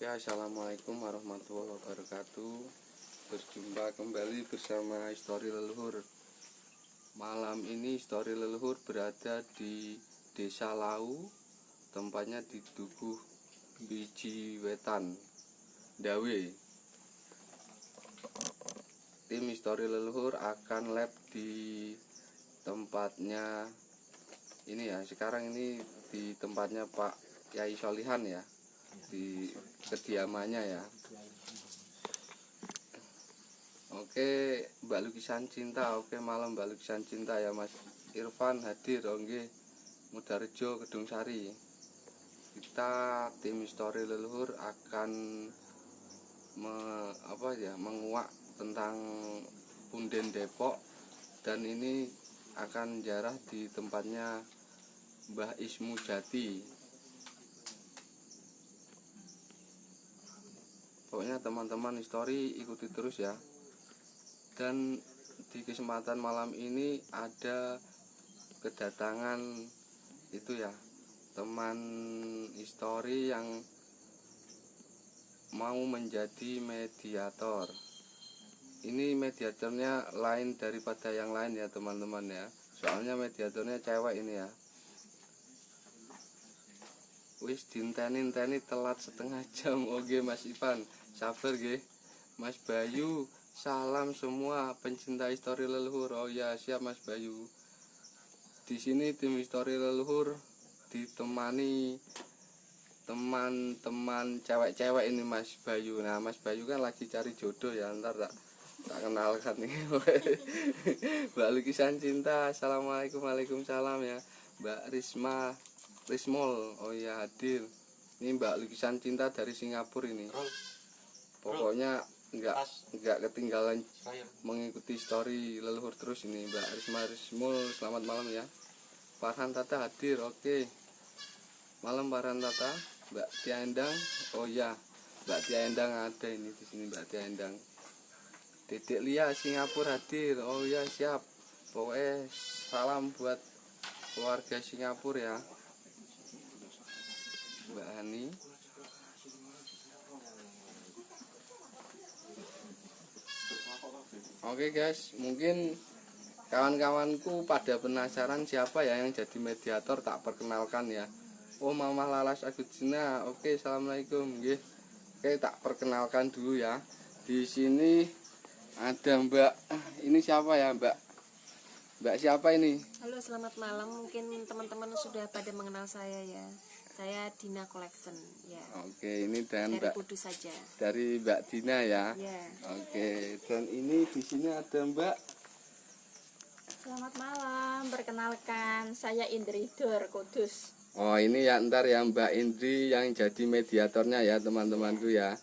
Oke, assalamualaikum warahmatullahi wabarakatuh. Berjumpa kembali bersama Histori Leluhur. Malam ini Histori Leluhur berada di Desa Lau, tempatnya di Dukuh Biji Wetan, Dawe. Tim Histori Leluhur akan lab di tempatnya ini ya. Sekarang ini di tempatnya Pak Yai Solihan ya, di kediamannya ya. Oke, Mbak Lukisan Cinta. Oke, malam Mbak Lukisan Cinta ya, Mas Irfan hadir. Oke, Mudarejo Kedung Sari. Kita tim Histori Leluhur akan menguak tentang Punden Depok, dan ini akan jarah di tempatnya Mbah Ismu Jati. Pokoknya teman-teman Histori ikuti terus ya. Dan di kesempatan malam ini ada kedatangan itu ya, teman Histori yang mau menjadi mediator. Ini mediatornya lain daripada yang lain ya teman-teman ya. Soalnya mediatornya cewek ini ya. Wis dinteni telat setengah jam. Oke Mas Ivan, sabar nggih. Mas Bayu, salam semua pencinta Histori Leluhur. Oh ya, siap Mas Bayu. Di sini tim Histori Leluhur ditemani teman-teman cewek-cewek ini Mas Bayu. Nah, Mas Bayu kan lagi cari jodoh ya, ntar tak kenalkan nih. Mbak Lukisan Cinta, assalamualaikum. Waalaikumsalam ya. Mbak Rismol, oh ya hadir. Ini Mbak Lukisan Cinta dari Singapura ini. Pokoknya nggak ketinggalan mengikuti Histori Leluhur terus ini. Mbak Rismol, selamat malam ya. Farhan Tata hadir, oke. Malam Farhan Tata. Mbak Tia Endang, oh ya, Mbak Tia Endang ada ini di sini Mbak Tia Endang. Dedek Lia Singapura hadir, oh ya siap. Pokoknya salam buat keluarga Singapura ya. Mbak Hani. Oke guys, mungkin kawan-kawanku pada penasaran siapa ya yang jadi mediator, tak perkenalkan ya. Oh, Mama Lalas Agustina. Oke, assalamualaikum. Nggih. Oke, tak perkenalkan dulu ya. Di sini ada Mbak. Ini siapa ya, Mbak? Mbak siapa ini? Halo, selamat malam. Mungkin teman-teman sudah pada mengenal saya ya. Saya Dina Collection ya. Oke, ini dan dari Mbak Kudus saja. Dari Mbak Dina ya. Ya. Oke, dan ini di sini ada Mbak. Selamat malam, perkenalkan saya Indri Dor Kudus. Oh, ini ya ntar ya Mbak Indri yang jadi mediatornya ya teman-temanku ya.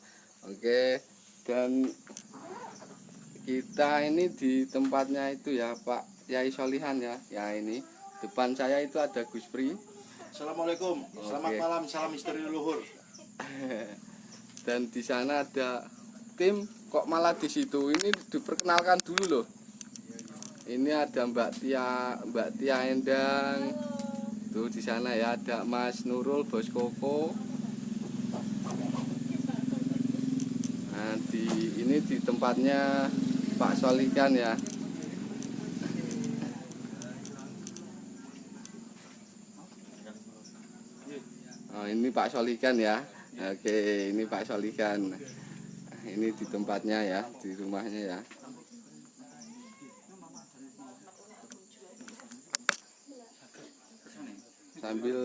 Oke, dan kita ini di tempatnya itu ya Pak Yai Solihan ya. Ya ini depan saya itu ada Gus Pri. Assalamualaikum, selamat malam, salam Histori Leluhur. Dan di sana ada tim, kok malah di situ. Ini diperkenalkan dulu loh. Ini ada Mbak Tia Endang. Tuh di sana ya ada Mas Nurul Bos Koko. Nah, ini di tempatnya Pak Solikan ya. Oh, ini Pak Solikan ya. Oke, ini Pak Solikan. Ini di tempatnya ya, di rumahnya ya. Sambil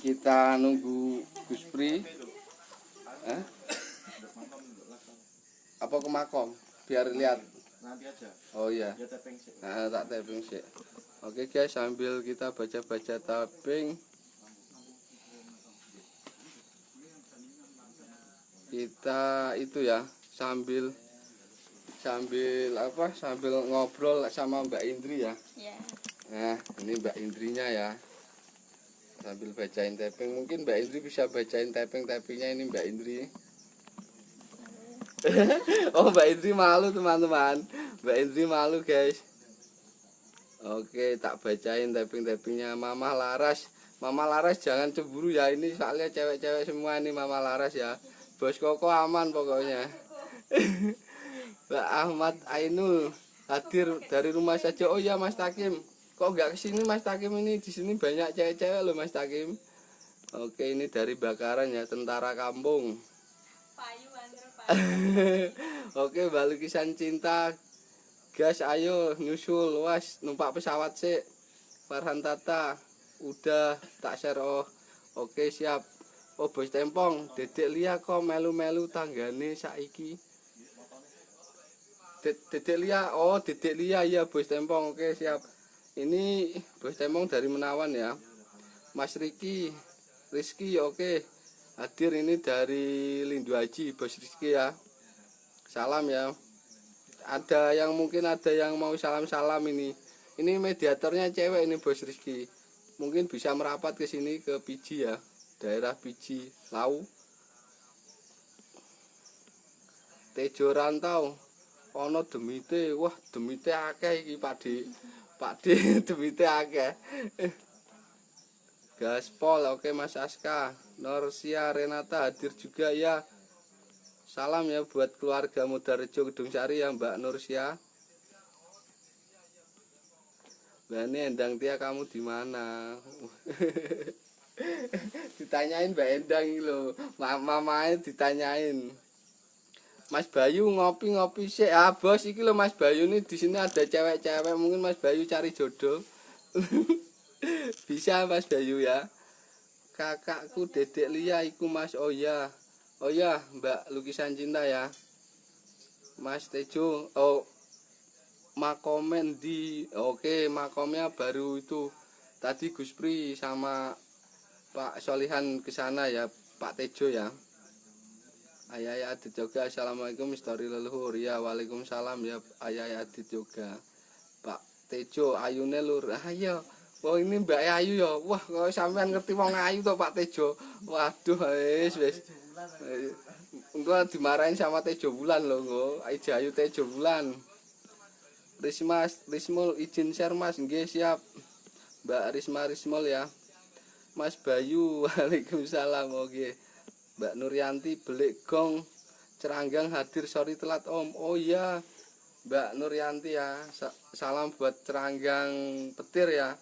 kita nunggu Gus Pri. Apa ke makom? Biar lihat. Nanti aja. Oh iya. Ya tapping sih. Nah, tak tapping sih. Oke guys, sambil kita baca-baca tapping, kita itu ya sambil ngobrol sama Mbak Indri ya. Ya. Nah, ini Mbak Indrinya ya. Sambil bacain tapping, mungkin Mbak Indri bisa bacain tappingnya ini Mbak Indri. Oh, Mbak Indri malu teman-teman. Mbak Indri malu guys. Oke, tak bacain tappingnya Mama Laras. Mama Laras jangan cemburu ya, ini soalnya cewek-cewek semua ini Mama Laras ya. Bos Koko aman pokoknya. Mbak Ahmad Ainul hadir dari rumah saja. Oh ya Mas Takim, kok nggak kesini Mas Takim, ini di sini banyak cewek-cewek loh Mas Takim. Oke, ini dari Bakaran ya, tentara kampung. Oke, Mbak Lukisan Cinta, gas ayo nyusul, was numpak pesawat sih. Farhan Tata udah tak share. Oh oke siap. Oh Bos Tempong, Dedek Lia kok melu-melu tanggane saiki. Dedek Lia, oh Dedek Lia ya Bos Tempong, oke siap. Ini Bos Tempong dari Menawan ya. Mas Rizky oke. Hadir ini dari Lindu Haji, Bos Rizky ya. Salam ya. Ada yang mungkin ada yang mau salam-salam ini. Ini mediatornya cewek ini Bos Rizky. Mungkin bisa merapat ke sini ke Piji ya. Daerah Piji, Lau. Tejo Rantau. Ono demite, wah demite akeh iki Pakde demite akeh. Gaspol, oke Mas Aska. Norsia Renata hadir juga ya. Salam ya buat keluarga Mudarejo Gedung Sari ya Mbak Nursia. Mbak Endang Tia kamu di mana? Ditanyain Mbak Endang ini loh, mamanya ditanyain. Mas Bayu ngopi sih. Ah bos, iki loh Mas Bayu nih, di sini ada cewek-cewek, mungkin Mas Bayu cari jodoh. Bisa Mas Bayu ya. Kakakku Dedek Lia iku Mas. Oh ya Mbak Lukisan Cinta ya. Mas Tejo, oh makomen di, oke makomnya baru itu tadi Gus Pri sama Pak Solihan ke sana ya, Pak Tejo ya. Ayah Adit juga, assalamualaikum histori leluhur ya. Waalaikumsalam ya Ayah Adit juga. Pak Tejo ayune lur, ayo. Oh ini Mbak Ayu ya. Wah kalau sampean ngerti wong ayu to Pak Tejo. Waduh wis enggak dimarahin sama Tejo Bulan loh engko. Ayu Tejo Bulan. Rismul izin share Mas, nggih siap. Mbak Rismul ya. Mas Bayu, waalaikumsalam. Oke. Mbak Nuryanti belik gong Ceranggang hadir, sorry telat Om. Oh iya Mbak Nuryanti ya. Salam buat Ceranggang Petir ya.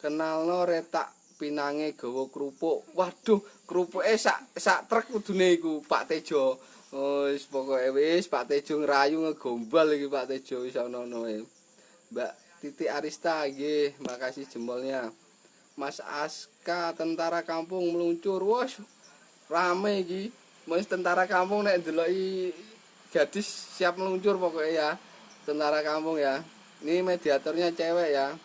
Kenalno retak pinange gawa kerupuk. Waduh, kerupuke sak truk kudune iku Pak Tejo. Oh, wis pokoke wis Pak Tejo ngerayu ngegombal iki Pak Tejo wis ono-ono. Mbak Titi Arista nggih, makasih jempolnya. Mas Aska tentara kampung meluncur. Wos rame iki. Mas tentara kampung nek ndeloki gadis siap meluncur pokoknya ya. Tentara kampung ya. Ini mediatornya cewek ya.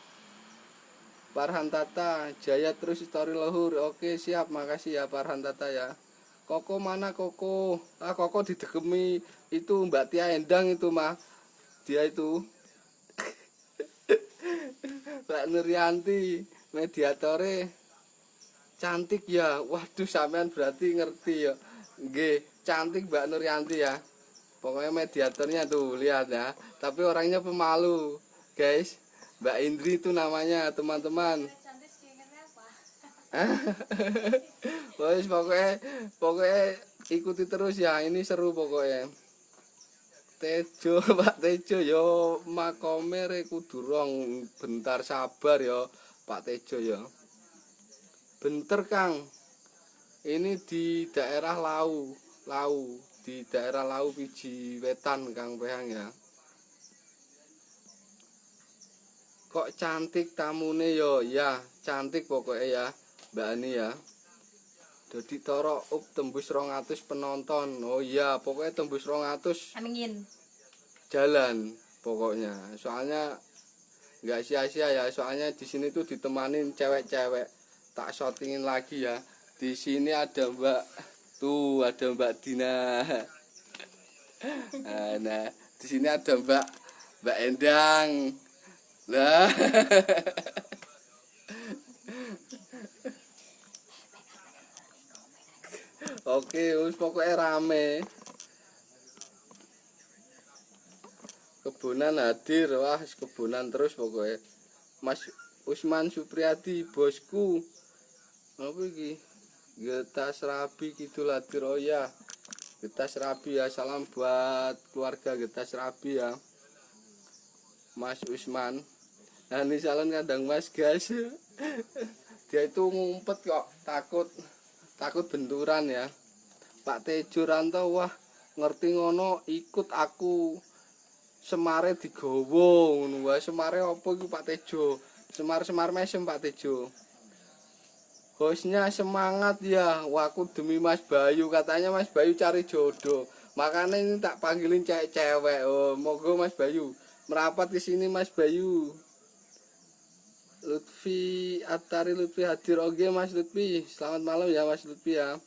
Farhan Tata, jaya terus histori leluhur. Oke siap, makasih ya Farhan Tata ya. Koko mana Koko? Ah Koko didegemi itu Mbak Tia Endang itu mah. Dia itu. Mbak Nuryanti, mediatore cantik ya. Waduh sampean berarti ngerti ya. Nggih, cantik Mbak Nuryanti ya. Pokoknya mediatornya tuh lihat ya. Tapi orangnya pemalu, guys. Mbak Indri itu namanya teman-teman. Pokoknya ikuti terus ya, ini seru pokoknya. Tejo Pak Tejo yo makome kudu rong, bentar sabar yo Pak Tejo yo. Bentar Kang. Ini di daerah Lau, di daerah Lau Piji Wetan Kang Pehang ya. Kok cantik tamune yo, ya cantik pokoknya ya Mbak Ani ya. Jadi toro up tembus 200 penonton. Oh iya pokoknya tembus 200. Amin. Jalan pokoknya. Soalnya nggak sia-sia ya. Soalnya di sini tuh ditemanin cewek-cewek. Tak shootingin lagi ya. Di sini ada Mbak, tuh ada Mbak Dina. Nah di sini ada Mbak Endang. Lah. Oke, wis pokoknya rame. Kebunan hadir, wah kebunnan terus pokoknya. Mas Usman Supriyadi bosku. Apa iki? Getas Rabi Kidul Hadir. Oh ya, Getas Rabi ya. Salam buat keluarga Getas Rabi ya, Mas Usman. Nah ini salon kandang mas guys. Dia itu ngumpet kok, takut benturan ya. Pak Tejo Ranto wah ngerti ngono ikut aku. Semare digowo ngono wae. Semare apa iku Pak Tejo? Semar mesem Pak Tejo. Hostnya semangat ya. Wah aku demi Mas Bayu, katanya Mas Bayu cari jodoh. Makanya ini tak panggilin cewek. Oh, moga Mas Bayu merapat ke sini Mas Bayu. Lutfi Atari Lutfi hadir. Oke Mas Lutfi, selamat malam ya Mas Lutfi ya.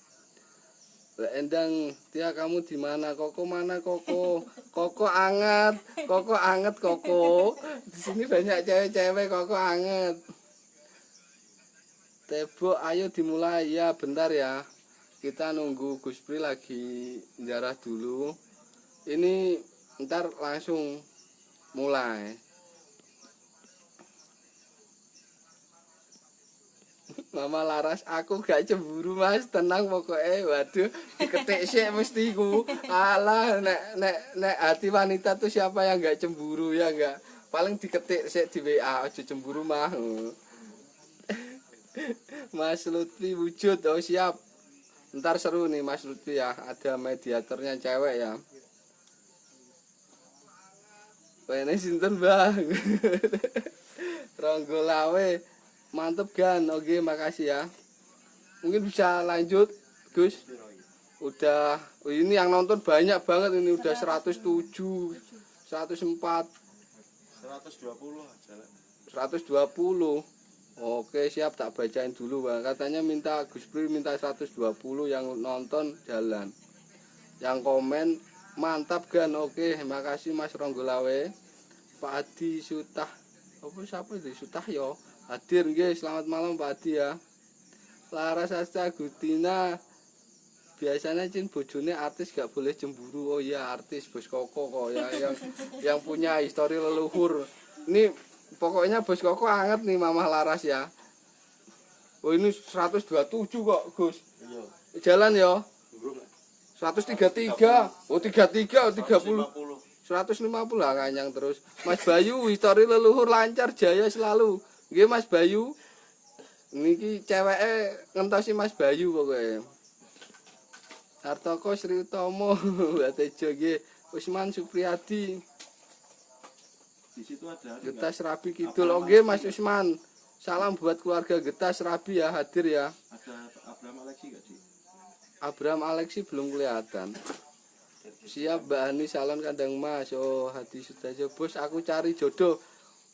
Mbak Endang, Tia kamu di mana? Koko mana Koko? Koko anget, Koko anget Koko. Di sini banyak cewek-cewek, Koko anget. Tebo, ayo dimulai ya, bentar ya. Kita nunggu Gus Pri lagi jarah dulu. Ini ntar langsung mulai. Mama Laras, aku gak cemburu mas, tenang pokoknya. Waduh, diketik sih mesti ku. Alah, nek hati wanita tuh siapa yang gak cemburu ya enggak? Paling diketik sih di WA, aja cemburu mah. Mas Lutfi wujud, oh siap. Ntar seru nih Mas Lutfi ya, ada mediatornya cewek ya. Ini sinten bang. Ronggolawe, mantep kan, oke makasih ya. Mungkin bisa lanjut Gus. Udah, ini yang nonton banyak banget ini, udah 107, 104, 120 aja lah. 120. Oke siap, tak bacain dulu bang. Katanya minta Gus Pri minta 120 yang nonton jalan. Yang komen mantap kan. Oke makasih Mas Ronggolawe. Pak Adi Sutah. Apa siapa itu? Sutah yo. Hadir nggih. Selamat malam Pak Adi ya. Laras Asta Gutina. Biasanya cin bojone artis gak boleh cemburu. Oh iya artis Bos Koko kok ya yang punya histori leluhur. Ini pokoknya Bos Koko anget nih Mamah Laras ya. Oh ini 127 kok Gus. Iya. Jalan ya. Burung. 133. Oh 33, oh 30. 150 lah kanyang terus. Mas Bayu histori leluhur lancar jaya selalu. Nggih Mas Bayu. Niki ceweke ngentosi Mas Bayu pokoknya. Hartoko Sri Utomo, Mbak Tejo nggih. Usman Supriyadi. Di situ ada Getas Rabi Kidul. Oke Mas Usman. Salam buat keluarga Getas Rabi ya, hadir ya. ada Abraham Alexi gak sih? Abraham Alexi belum kelihatan. Siap Mbak Ani salon kandang mas. Oh hati sudah aja bos, aku cari jodoh.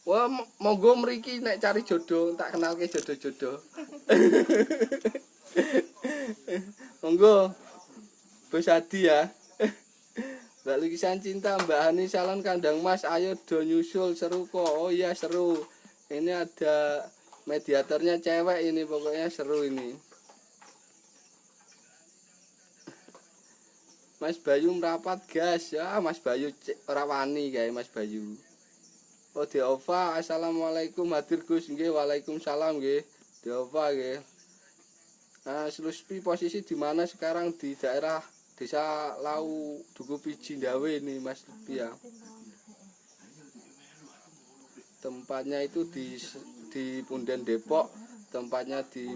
Wah monggo mriki nek cari jodoh, tak kenal ke jodoh-jodoh. Monggo Bos Hadi ya. Mbak Lukisan Cinta, Mbak Ani salon kandang mas, ayo do nyusul seru kok. Oh iya seru. Ini ada mediatornya cewek ini, pokoknya seru ini. Mas Bayu merapat gas ya, Mas Bayu ora wani kae Mas Bayu. Oh Deova, assalamualaikum hadir Gus nggih, waalaikumsalam nggih. Deova nggih. Nah, Luspi posisi di mana sekarang di daerah Desa Lau Duku Piji Ndawe ini Mas Luspi ya. Tempatnya itu di Punden Depok, tempatnya di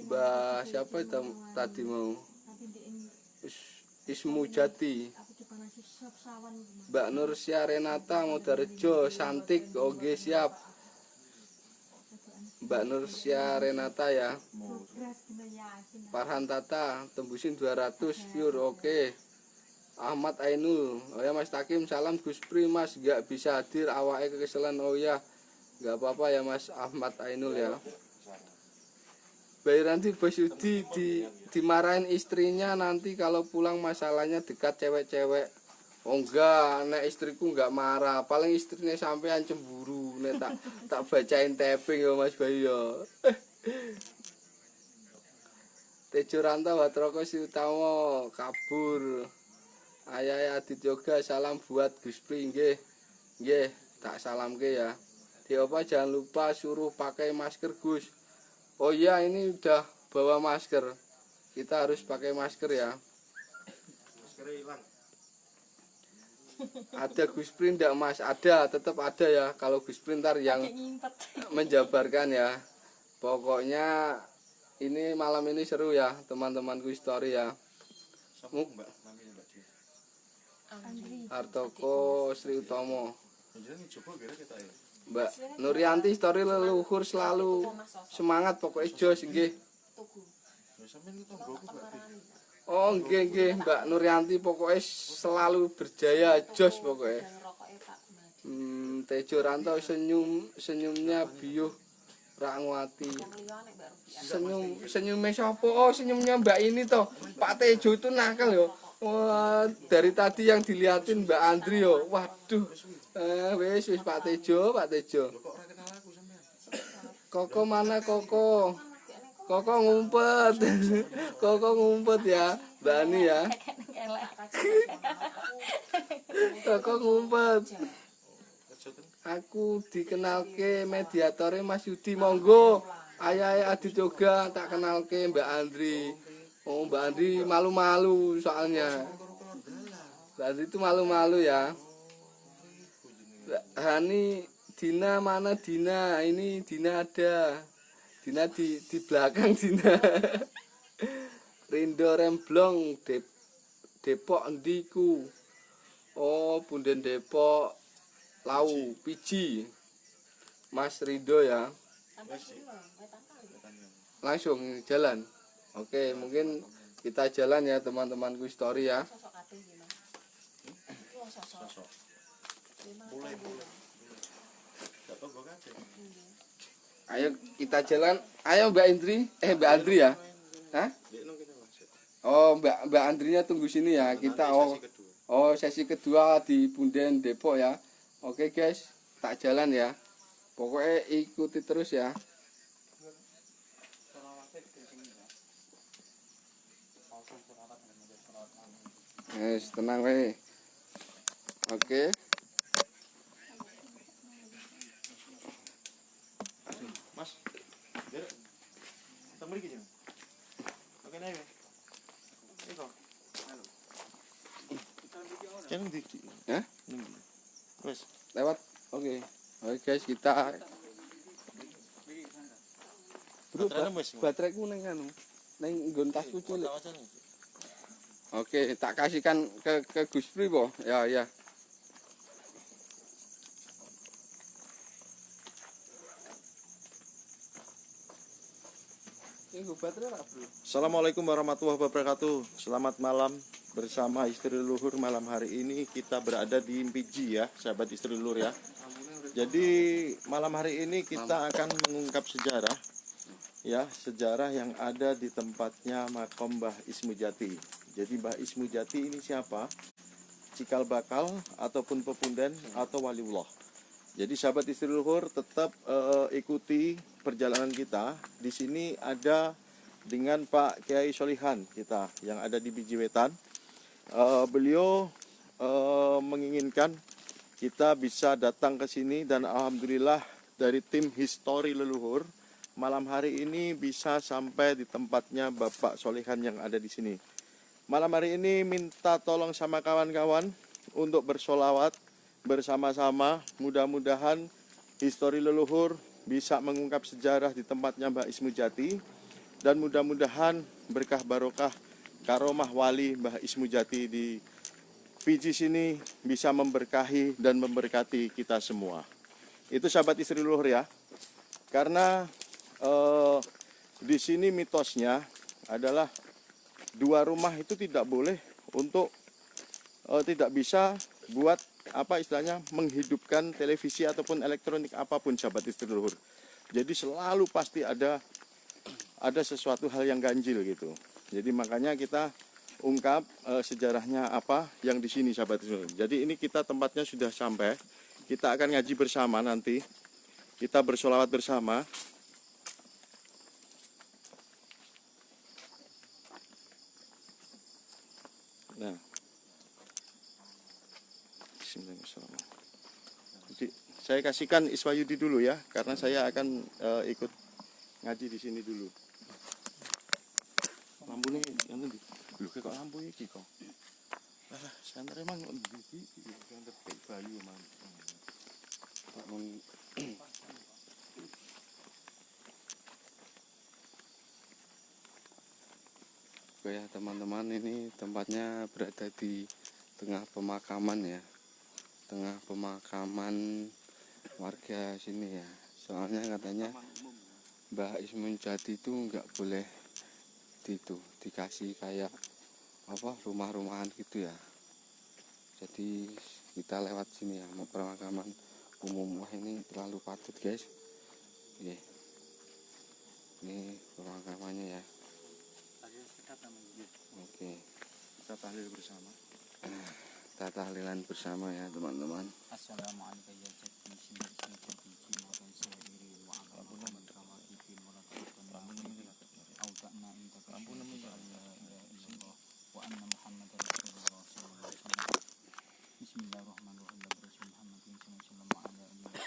Mbah siapa itu tadi mau Ismu Jati. Mbak Nursia Renata Modarejo Santik. Oke siap Mbak Nursia Renata ya. Farhan Tata tembusin 200 pure. Oke Ahmad Ainul. Oh ya Mas Takim salam Gus Pri Mas gak bisa hadir awake kekeselan. Oh ya gak apa-apa ya Mas Ahmad Ainul ya. Bayi nanti Bos Yudi dimarahin istrinya nanti kalau pulang masalahnya dekat cewek-cewek. Oh enggak, nek istriku enggak marah, paling istrinya sampean cemburu. Nek tak bacain tapping ya Mas Bayu ya. Tejo Ranta Watroko Si Utama kabur. Ayah Adit Yoga salam buat Gus Pri nggih. Nggih, tak salamke ya. Ya apa, jangan lupa suruh pakai masker Gus. Oh iya, ini udah bawa masker. Kita harus pakai masker ya. Maskernya hilang. Ada Gus Prin enggak Mas? Ada, tetap ada ya. Kalau Gus Prin ntar yang menjabarkan ya. Pokoknya ini malam ini seru ya teman-temanku story ya. Siapa Mbak? Namanya Mbak Ji. Hartoko Sri Utomo. Jangan coba kira kita ya. Mbak Nurianti story leluhur selalu semangat pokoknya jos nggih. Ya sampean iki tonggoku Mbak. Oh nggih Mbak Nurianti pokoknya selalu berjaya jos pokoknya. Tejo Ranto senyumnya biuh Rangwati. Senyumnya siapa? Oh senyumnya Mbak ini toh. Pak Tejo itu nakal yo. Wah dari tadi yang diliatin Mbak Andri yo. Waduh. Wis Pak Tejo. Kok ora kenal aku sampean? Koko mana Koko? Koko ngumpet. Koko ngumpet ya. Mbak Ani ya. Koko ngumpet. Aku dikenalke mediatore Mas Yudi, monggo. Ayah Adi Joga tak kenalke Mbak Andri. Oh Mbak Andri malu-malu soalnya. Mbak Andri itu malu-malu ya. Mbak Hani, Dina mana Dina? Ini Dina ada. Dina di belakang Dina. Rindo Remblong Depok endiku. Oh Punden Depok. Lau Piji. Mas Rindo ya. Langsung jalan. Oke, mungkin kita jalan ya teman-temanku story ya. Sosok. Boleh. Enggak tahu gua kaget. Ayo kita jalan. Ayo Mbak Indri. Mbak Andri ya. Hah? Dekno kita langsung. Oh Mbak Andrinya tunggu sini ya. Kita sesi kedua di Punden Depok ya. Oke guys, tak jalan ya. Pokoknya ikuti terus ya. Yes, tenang weh. Oke. Mas. Biar. Kita mriki jeng. Oke nih. Iko. Halo. Jangan di. Hah? Wes. Lewat. Oke. Oke guys, kita Baterainya wes. bateraiku neng anu. Neng nggon tasku cilik. Wacana. Oke, tak kasihkan ke Gus Pri po. Ya, ya. Ini baterai lah, Bro. Assalamualaikum warahmatullahi wabarakatuh. Selamat malam bersama istri leluhur. Malam hari ini kita berada di Piji ya, sahabat istri leluhur ya. Jadi malam hari ini kita akan mengungkap sejarah ya, sejarah yang ada di tempatnya makom Mbah Ismu Jati. Jadi Mbah Ismu Jati ini siapa? Cikal bakal ataupun pepunden atau waliullah. Jadi sahabat istri leluhur tetap ikuti perjalanan kita. Di sini ada dengan Pak Kiai Solihan kita yang ada di Biji Wetan. Beliau menginginkan kita bisa datang ke sini dan alhamdulillah dari tim Histori Leluhur malam hari ini bisa sampai di tempatnya Bapak Solihan yang ada di sini. Malam hari ini minta tolong sama kawan-kawan untuk bersolawat bersama-sama. Mudah-mudahan Histori Leluhur bisa mengungkap sejarah di tempatnya Mbah Ismu Jati. Dan mudah-mudahan berkah barokah karomah wali Mbah Ismu Jati di Fiji sini bisa memberkahi dan memberkati kita semua. Itu sahabat istri leluhur ya. Karena di sini mitosnya adalah dua rumah itu tidak boleh untuk tidak bisa buat apa istilahnya menghidupkan televisi ataupun elektronik apapun sahabat istri leluhur. Jadi selalu pasti ada sesuatu hal yang ganjil gitu. Jadi makanya kita ungkap sejarahnya apa yang di sini sahabat istri leluhur. Jadi ini kita tempatnya sudah sampai. Kita akan ngaji bersama nanti. Kita bersolawat bersama. Nah, Bismillahirrahmanirrahim. Jadi Saya kasihkan Iswayudi dulu ya, karena saya akan ikut ngaji di sini dulu. Lampu nih, yang ini. Lu kok lampu ini kok? Lah, senter emang iki senter bayu emang. Oke ya teman-teman, ini tempatnya berada di tengah pemakaman ya, tengah pemakaman warga sini ya. Soalnya katanya Mbah Ismun Jati itu nggak boleh dikasih kayak apa rumah-rumahan gitu ya. Jadi kita lewat sini ya, mau pemakaman umum. Wah, ini terlalu padat guys. Ini pemakamannya ya. Oke, Kita tahlil bersama. kita tahlilan bersama ya teman-teman. Assalamualaikum ya jati sini jati jiwa dan sehiri wa alam rawatibin wa autana inta kampun ya Allah wa anna muhammadar rasulullah sallallahu alaihi wasallam. Bismillahirrahmanirrahim. Muhammadin sallallahu alaihi wasallam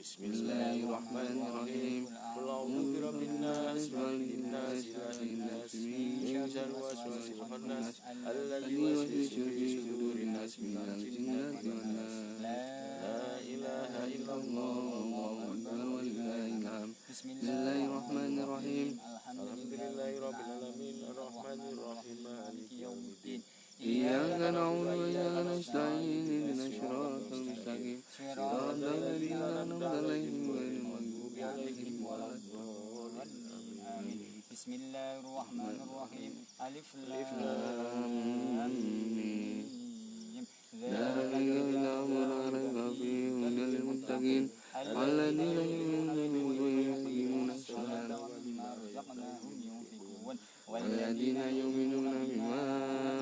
Bismillahirrahmanirrahim. Allahumma birabbin nas malikin nas ilahin nas min syarri waswasil khannas alladzi yuwaswisu fi sudurin nas minal jinnati wan nas. La ilaha illallah wallahu akbar walillahil hamd. Bismillahirrahmanirrahim. Alhamdulillahirabbil alamin arrahmanir rahim maliki yaumiddin. Iyyaka na'budu wa iyyaka nasta'in ihdinas siratal mustaqim siratal ladzina an'amta 'alaihim ghairil maghdubi 'alaihim waladdallin. Bismillahirrahmanirrahim. Alif Lam mim. Dzalika kitabun la raiba fihi hudan lil muttaqin alladzina yu'minuna bil ghaibi wa yuqimuna as-salata wa mimma razaqnahum yunfiqun والذين يؤمنون بما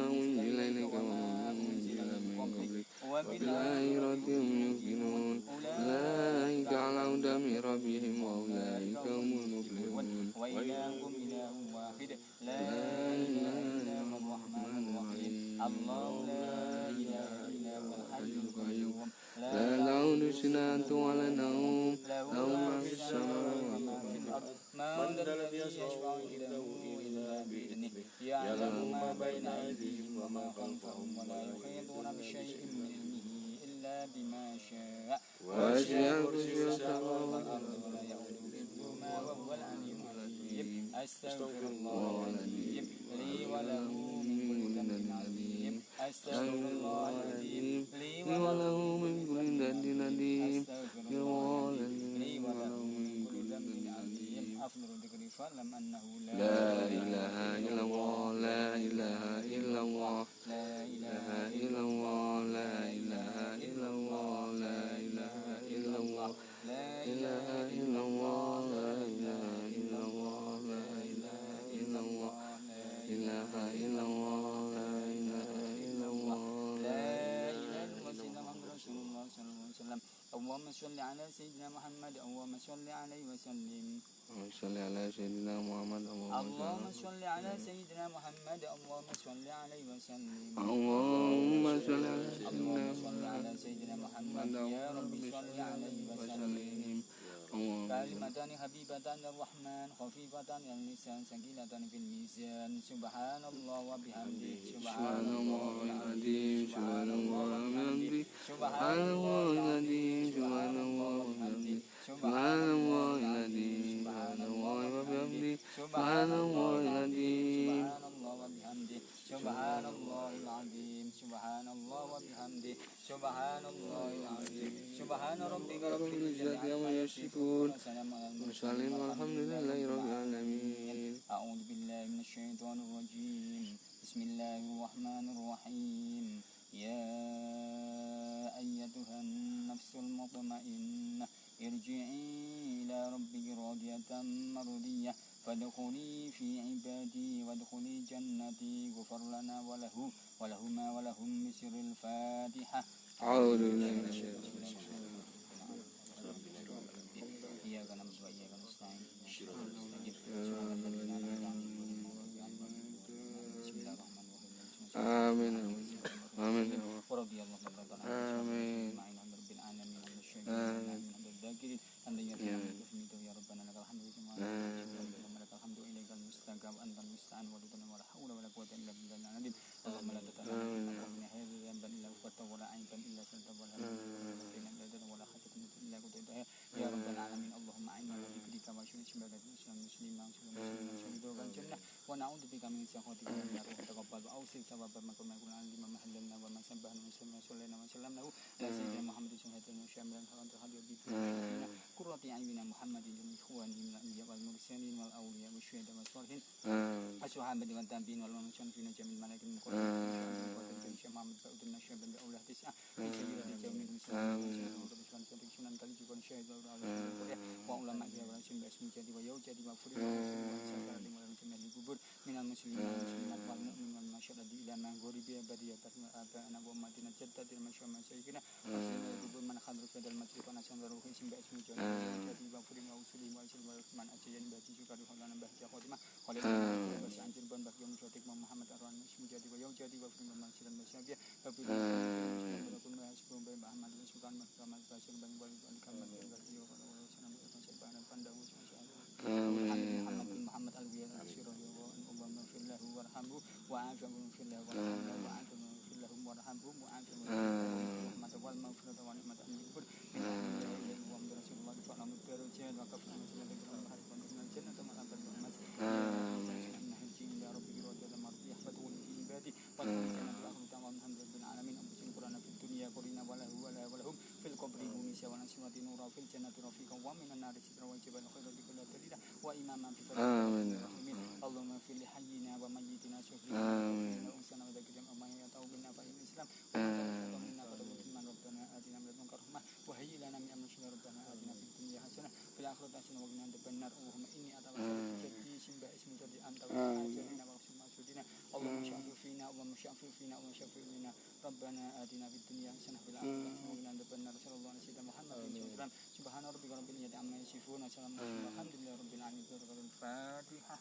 أنزل إليك وما أنزل من قبلك وبالآخرة هم يوقنون أولئك على هدى من ربهم وأولئك هم المفلحون وإلهكم إله واحد لا إله إلا هو الرحمن الرحيم الله لا إله إلا هو الحي القيوم لا تعود سنة ولا نوم له ما في السماوات وما في الأرض من ذا الذي يشفع عنده إلا بإذنه يعلم ما بين أيديهم وما خلفهم ولا يحيطون بشيء من علمه إلا بما شاء وسع كرسيه السماوات والأرض ولا يؤوده حفظهما وهو العلي العظيم أستغفر الله العظيم لي وله من كل ذنب عظيم أستغفر الله العظيم لي وله من كل ذنب عظيم أستغفر الله العظيم لي وله من كل ذنب عظيم أفضل ذكر فاعلم أنه لا إله إلا الله لا إله إلا الله لا إله لا إله إلا الله لا إله إلا الله لا إله إلا الله لا إله إلا الله لا إله إلا الله لا إله إلا الله لا إله إلا الله لا إله إلا الله لا إله إلا الله سيدنا محمد رسول الله صلى الله عليه وسلم اللهم صل على سيدنا محمد اللهم صل عليه وسلم صل على سيدنا محمد اللهم صل على سيدنا محمد اللهم صل عليه وسلم اللهم صل على اللهم سيدنا صل على سيدنا محمد يا رب صل عليه وسلم كلمتان حبيبتان الرحمن خفيفتان على اللسان ثقيلتان في الميزان سبحان الله وبحمده سبحان الله العظيم سبحان الله وبحمده سبحان الله العظيم سبحان الله وبحمده سبحان الله العظيم سبحان الله وبحمده سبحان الله العظيم سبحان الله العظيم سبحان الله وبحمده سبحان الله العظيم سبحان ربك رب العزة عما يصفون وسلام على المرسلين والحمد لله رب العالمين. أعوذ بالله من الشيطان الرجيم بسم الله الرحمن الرحيم يا أيتها النفس المطمئنة ارجعي إلى ربك راضية مرضية فادخلي في عبادي وادخلي جنتي غفر لنا ولهما ولهم بسر الفاتحة أعوذ بالله من الشيطان الرجيم. إياك نعبد وإياك نستعين بسم الله الرحمن الرحيم آمين آمين ورضي الله تعالى عنه آمين رب العالمين من الشيطان من الذاكرين أن يرحمك يا ربنا لك الحمد لك الحمد إليك المستقام وأنت المستعان ولا حول ولا قوة إلا بالله العظيم اللهم لا تتعلم من هذا ذنبا إلا غفرته ولا عيبا إلا سترته ولا ولا حاجة إلا قضيتها يا رب العالمين اللهم أعنا على ذكرك وشكرك عبادك المسلمين وشهدوا الجنة ونعوذ بك من سخطك والنار وتقبل وأوصل ثواب ما كنا نقول عن لما محللنا وما سبحنا وسلمنا صلينا وسلم له على سيدنا محمد سنة وشاملا فأنت حاضر بنا قرة أعيننا محمد الإخوان من الأنبياء والمرسلين والأولياء والشهداء والصالحين الصحابة والتابعين والمشايخ في جميع الملائكة المقربين الشيخ محمد فأود النشر بن أولى تسعة في سبيل الجميع المسلمين sunan kali juga syahid وعلماء ورسول باسم jadi ويوجد مغفور من kubur minal muslimin muslimat wal mu'min wal masyarakat ila ma ghoribi abadiyatan wa abana wa madinat jaddatil masyarakat sayyidina muslimin kubur man khadru fadal masjid wa nasan ruhi sim basmi jadi mغفور wa usulim wa sil man ajayan bati juga di halana bahja khotimah khalil basi anjir ban bagi musyrik Muhammad arwan muslim jadi wa yawjadi wa fi masjidan masyabiyah tapi kun mahasbun bayi Muhammad sultan mahkamah basir bani wali kalmat bagi wa sanam sanam pandawu amin Muhammad al-Wiyah Allahumma fir lahu warhamhu wa'afihi fir lahu wa'afihi fir lahu warhamhu wa'afihi rahmat wal maghfirah wa nikmat al-kubur wa rasulullah sallallahu alaihi wasallam wa kafana sallallahu alaihi wasallam jannah kama akan mas amin haji ya rabbi wa jalla mardi fatun fi ibadi wa jannatu rahmatan wa hamdul alamin amsin qur'ana fid dunya qurina wa lahu wa lahum fil qabri munisa wa nasmati nura fil jannati rafiqa wa minan nar sitra wa jibal khairu bi kulli dalila wa imaman fi Allahumma fil hayyina wa mayyitina syukrina wa usana wa dzikrin amma yatau bin nafa'il islam wa minna qadamna rabbana atina min ladunka rahmah wa hayyi lana min amrina rabbana atina fid dunya hasanah fil akhirati hasanah wa qina adzabannar Allahumma inni atawassalu bi jaddi simba ismi jadi anta wa ajrina وشفع فينا وشفع لنا ربنا آتنا في الدنيا حسنة وفي الآخرة حسنة وقنا عذاب النار صلى الله على سيدنا محمد شكرا سبحان ربك رب العزة عما يصفون وسلام على المرسلين والحمد لله رب العالمين الفاتحة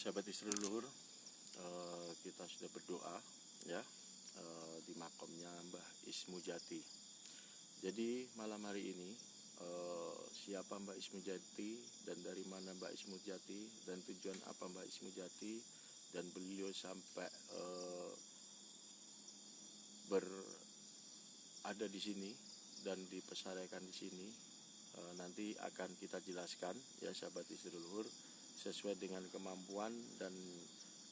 Sahabat istri leluhur, kita sudah berdoa ya di makamnya Mbah Ismu Jati. Jadi malam hari ini siapa Mbah Ismu Jati dan dari mana Mbah Ismu Jati dan tujuan apa Mbah Ismu Jati dan beliau sampai berada di sini dan dipesaraikan di sini, nanti akan kita jelaskan ya sahabat istri leluhur, sesuai dengan kemampuan dan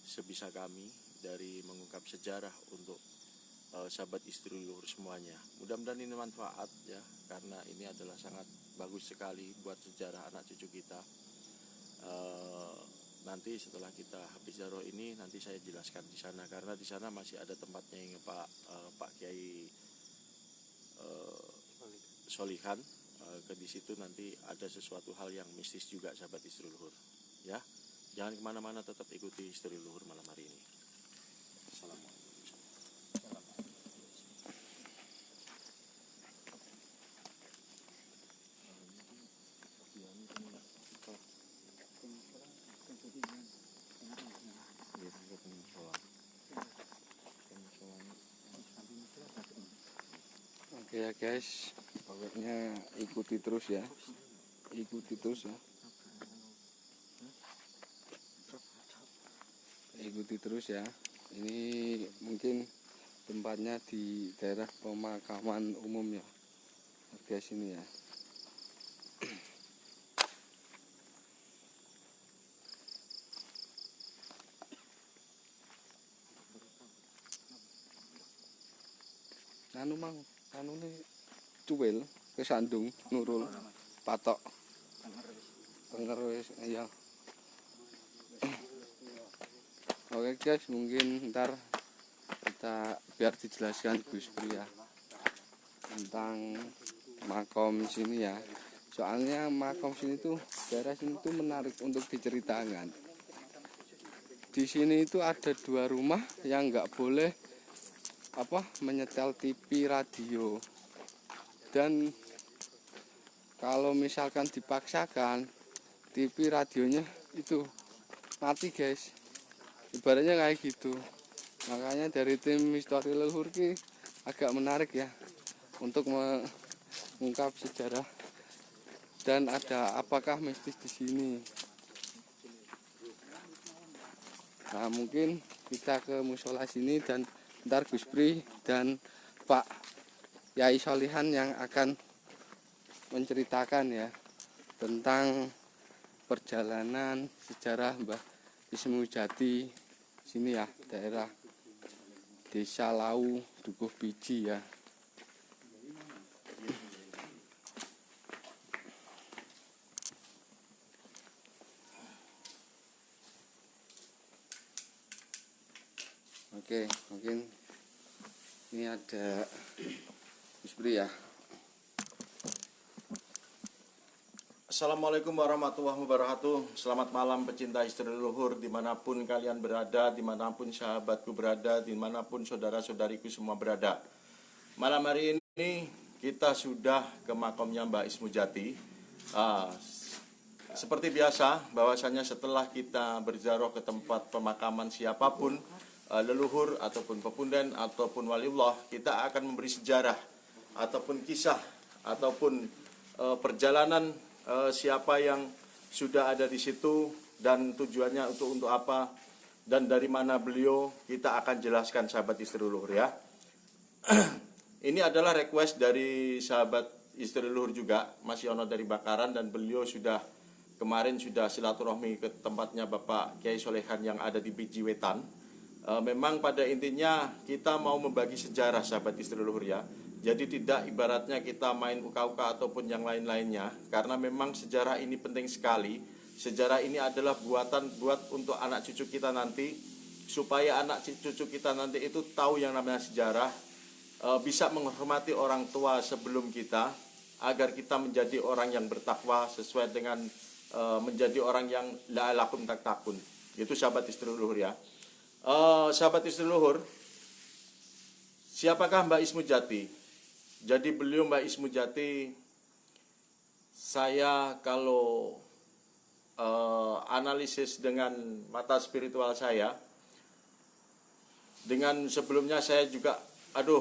sebisa kami dari mengungkap sejarah untuk sahabat istri leluhur semuanya. Mudah-mudahan ini manfaat ya, karena ini adalah sangat bagus sekali buat sejarah anak cucu kita. Nanti setelah kita habis ziarah ini, nanti saya jelaskan di sana, karena di sana masih ada tempatnya yang Pak Kiai Solihan. Di situ nanti ada sesuatu hal yang mistis juga sahabat istri leluhur. Ya, jangan kemana-mana, tetap ikuti istri leluhur malam hari ini. Assalamualaikum. Oke ya guys, pokoknya ikuti terus ya, ikuti terus ya. Ikuti terus ya. Ini mungkin tempatnya di daerah pemakaman umum ya guys, ini ya. Anu nih cuwil kesandung nurul patok tenger wis ya. Oke guys, mungkin ntar kita biar dijelaskan Gus Pri ya tentang makom sini ya. Soalnya makom sini tuh, daerah sini tuh menarik untuk diceritakan. Di sini itu ada 2 rumah yang nggak boleh menyetel TV radio, dan kalau misalkan dipaksakan TV radionya itu mati guys, ibaratnya kayak gitu. Makanya dari tim Misteri Leluhur ki agak menarik ya untuk mengungkap sejarah dan ada apakah mistis di sini. Nah, mungkin kita ke musola sini dan ntar Gus Pri dan Pak Yai Solihan yang akan menceritakan ya tentang perjalanan sejarah Mbah Ismu Jati sini ya, daerah Desa Lau Dukuh Biji ya. Oke, mungkin ini ada Gus Pri ya. Assalamualaikum warahmatullahi wabarakatuh. Selamat malam pecinta istri leluhur, dimanapun kalian berada, dimanapun sahabatku berada, dimanapun saudara-saudariku semua berada. Malam hari ini kita sudah ke makamnya Mbah Ismu Jati. Seperti biasa, bahwasanya setelah kita berziarah ke tempat pemakaman siapapun, leluhur ataupun pepundan ataupun waliullah, kita akan memberi sejarah ataupun kisah ataupun perjalanan siapa yang sudah ada di situ dan tujuannya untuk apa dan dari mana beliau, kita akan jelaskan sahabat istri leluhur ya. Ini adalah request dari sahabat istri leluhur juga, Mas Yono dari Bakaran, dan beliau kemarin sudah silaturahmi ke tempatnya Bapak Kiai Solehan yang ada di Biji Wetan. Memang pada intinya kita mau membagi sejarah sahabat istri leluhur ya, Jadi tidak ibaratnya kita main uka-uka ataupun yang lain-lainnya, karena memang sejarah ini penting sekali. Sejarah ini adalah buat untuk anak cucu kita nanti, supaya anak cucu kita nanti itu tahu yang namanya sejarah, bisa menghormati orang tua sebelum kita, agar kita menjadi orang yang bertakwa sesuai dengan menjadi orang yang la'alakum tattaqun. Itu sahabat istri luhur ya. Sahabat istri luhur, siapakah Mbak Ismu Jati? Jadi beliau Mbak Ismu Jati, saya kalau analisis dengan mata spiritual saya, dengan sebelumnya saya juga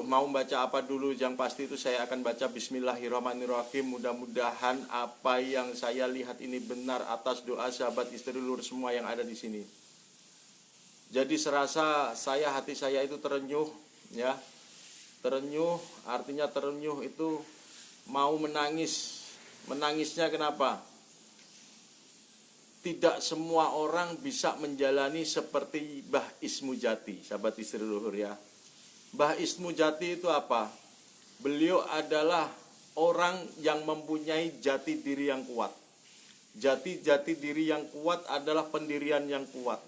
mau baca apa dulu, yang pasti itu saya akan baca Bismillahirrahmanirrahim. Mudah-mudahan apa yang saya lihat ini benar atas doa sahabat istri luhur semua yang ada di sini. Jadi serasa hati saya itu terenyuh ya. Terenyuh, artinya terenyuh itu mau menangis. Menangisnya kenapa? Tidak semua orang bisa menjalani seperti Mbah Ismu Jati, sahabat istri luhur ya. Mbah Ismu Jati itu apa? Beliau adalah orang yang mempunyai jati diri yang kuat. Jati diri yang kuat adalah pendirian yang kuat,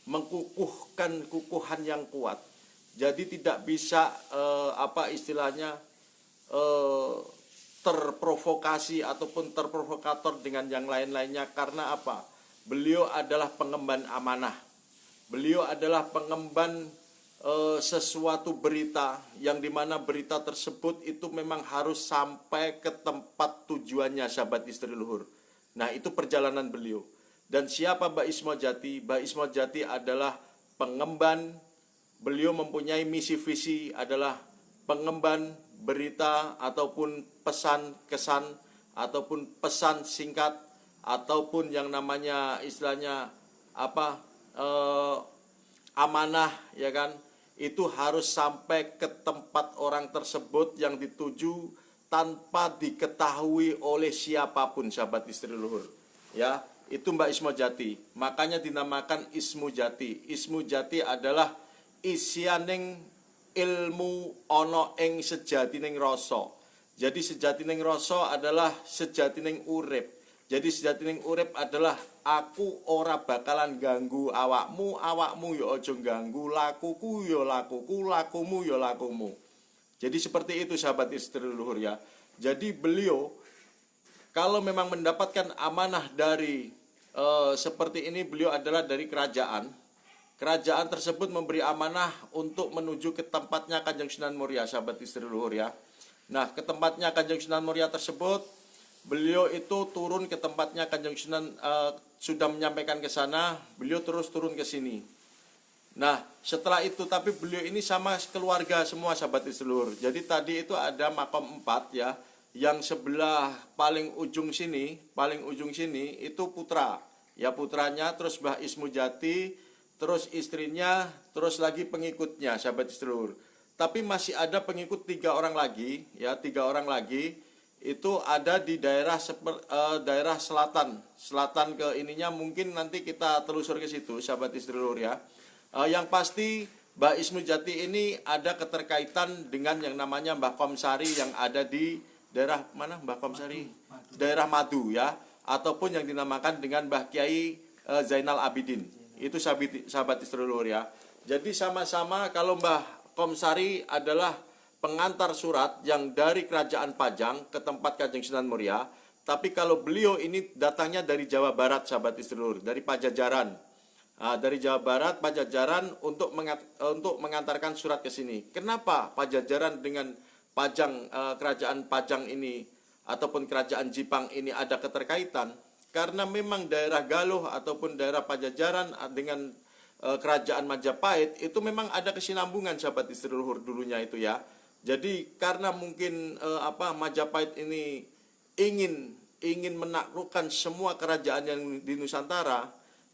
mengkukuhkan kukuhan yang kuat. Jadi tidak bisa terprovokasi ataupun terprovokator dengan yang lain-lainnya. Karena apa? Beliau adalah pengemban amanah. Beliau adalah pengemban sesuatu berita, yang dimana berita tersebut itu memang harus sampai ke tempat tujuannya, sahabat istri luhur. Nah, itu perjalanan beliau. Dan siapa Mbak Ismu Jati? Mbak Ismu Jati adalah pengemban. Beliau mempunyai misi visi, adalah pengemban berita ataupun pesan kesan ataupun pesan singkat ataupun yang namanya istilahnya amanah ya kan, itu harus sampai ke tempat orang tersebut yang dituju tanpa diketahui oleh siapapun, sahabat istri luhur ya. Itu Mbak Ismu Jati, makanya dinamakan Ismu Jati. Ismu Jati adalah isianing ilmu ono ing sejatining rasa. Jadi sejatining rasa adalah sejatining urip. Jadi sejatining urip adalah aku ora bakalan ganggu awakmu, awakmu ya aja ganggu lakuku ya lakuku, lakumu ya lakumu. Jadi seperti itu sahabat istri luhur ya. Jadi beliau kalau memang mendapatkan amanah dari seperti ini, beliau adalah dari kerajaan. Kerajaan tersebut memberi amanah untuk menuju ke tempatnya Kanjeng Sunan Muria, sahabat istri luhur ya. Nah, ke tempatnya Kanjeng Sunan Muria tersebut, beliau itu turun ke tempatnya Kanjeng Sunan, sudah menyampaikan ke sana, beliau terus turun ke sini. Nah, setelah itu tapi beliau ini sama keluarga semua, sahabat istri luhur. Jadi tadi itu ada makam 4 ya, yang sebelah paling ujung sini itu putra. Ya, putranya, terus Mbah Ismu Jati, terus istrinya, terus lagi pengikutnya, sahabat istri luhur. Tapi masih ada pengikut 3 orang lagi, ya 3 orang lagi itu ada di daerah daerah selatan ke ininya, mungkin nanti kita telusur ke situ, sahabat istri luhur ya. Yang pasti Mbah Ismu Jati ini ada keterkaitan dengan yang namanya Mbah Komsari yang ada di daerah mana Mbah Komsari? Daerah Madu ya, ataupun yang dinamakan dengan Mbah Kiai Zainal Abidin. Itu sahabat istri luhur ya. Jadi sama-sama kalau Mbah Komsari adalah pengantar surat yang dari Kerajaan Pajang ke tempat Kanjeng Sunan Muria. Tapi kalau beliau ini datangnya dari Jawa Barat, sahabat istri luhur, dari Pajajaran. Dari Jawa Barat, Pajajaran untuk mengantarkan surat ke sini. Kenapa Pajajaran dengan Pajang, Kerajaan Pajang ini ataupun Kerajaan Jipang ini ada keterkaitan? Karena memang daerah Galuh ataupun daerah Pajajaran dengan Kerajaan Majapahit itu memang ada kesinambungan, sahabat istri luhur dulunya itu ya. Jadi karena mungkin Majapahit ini ingin menaklukkan semua kerajaan yang di Nusantara.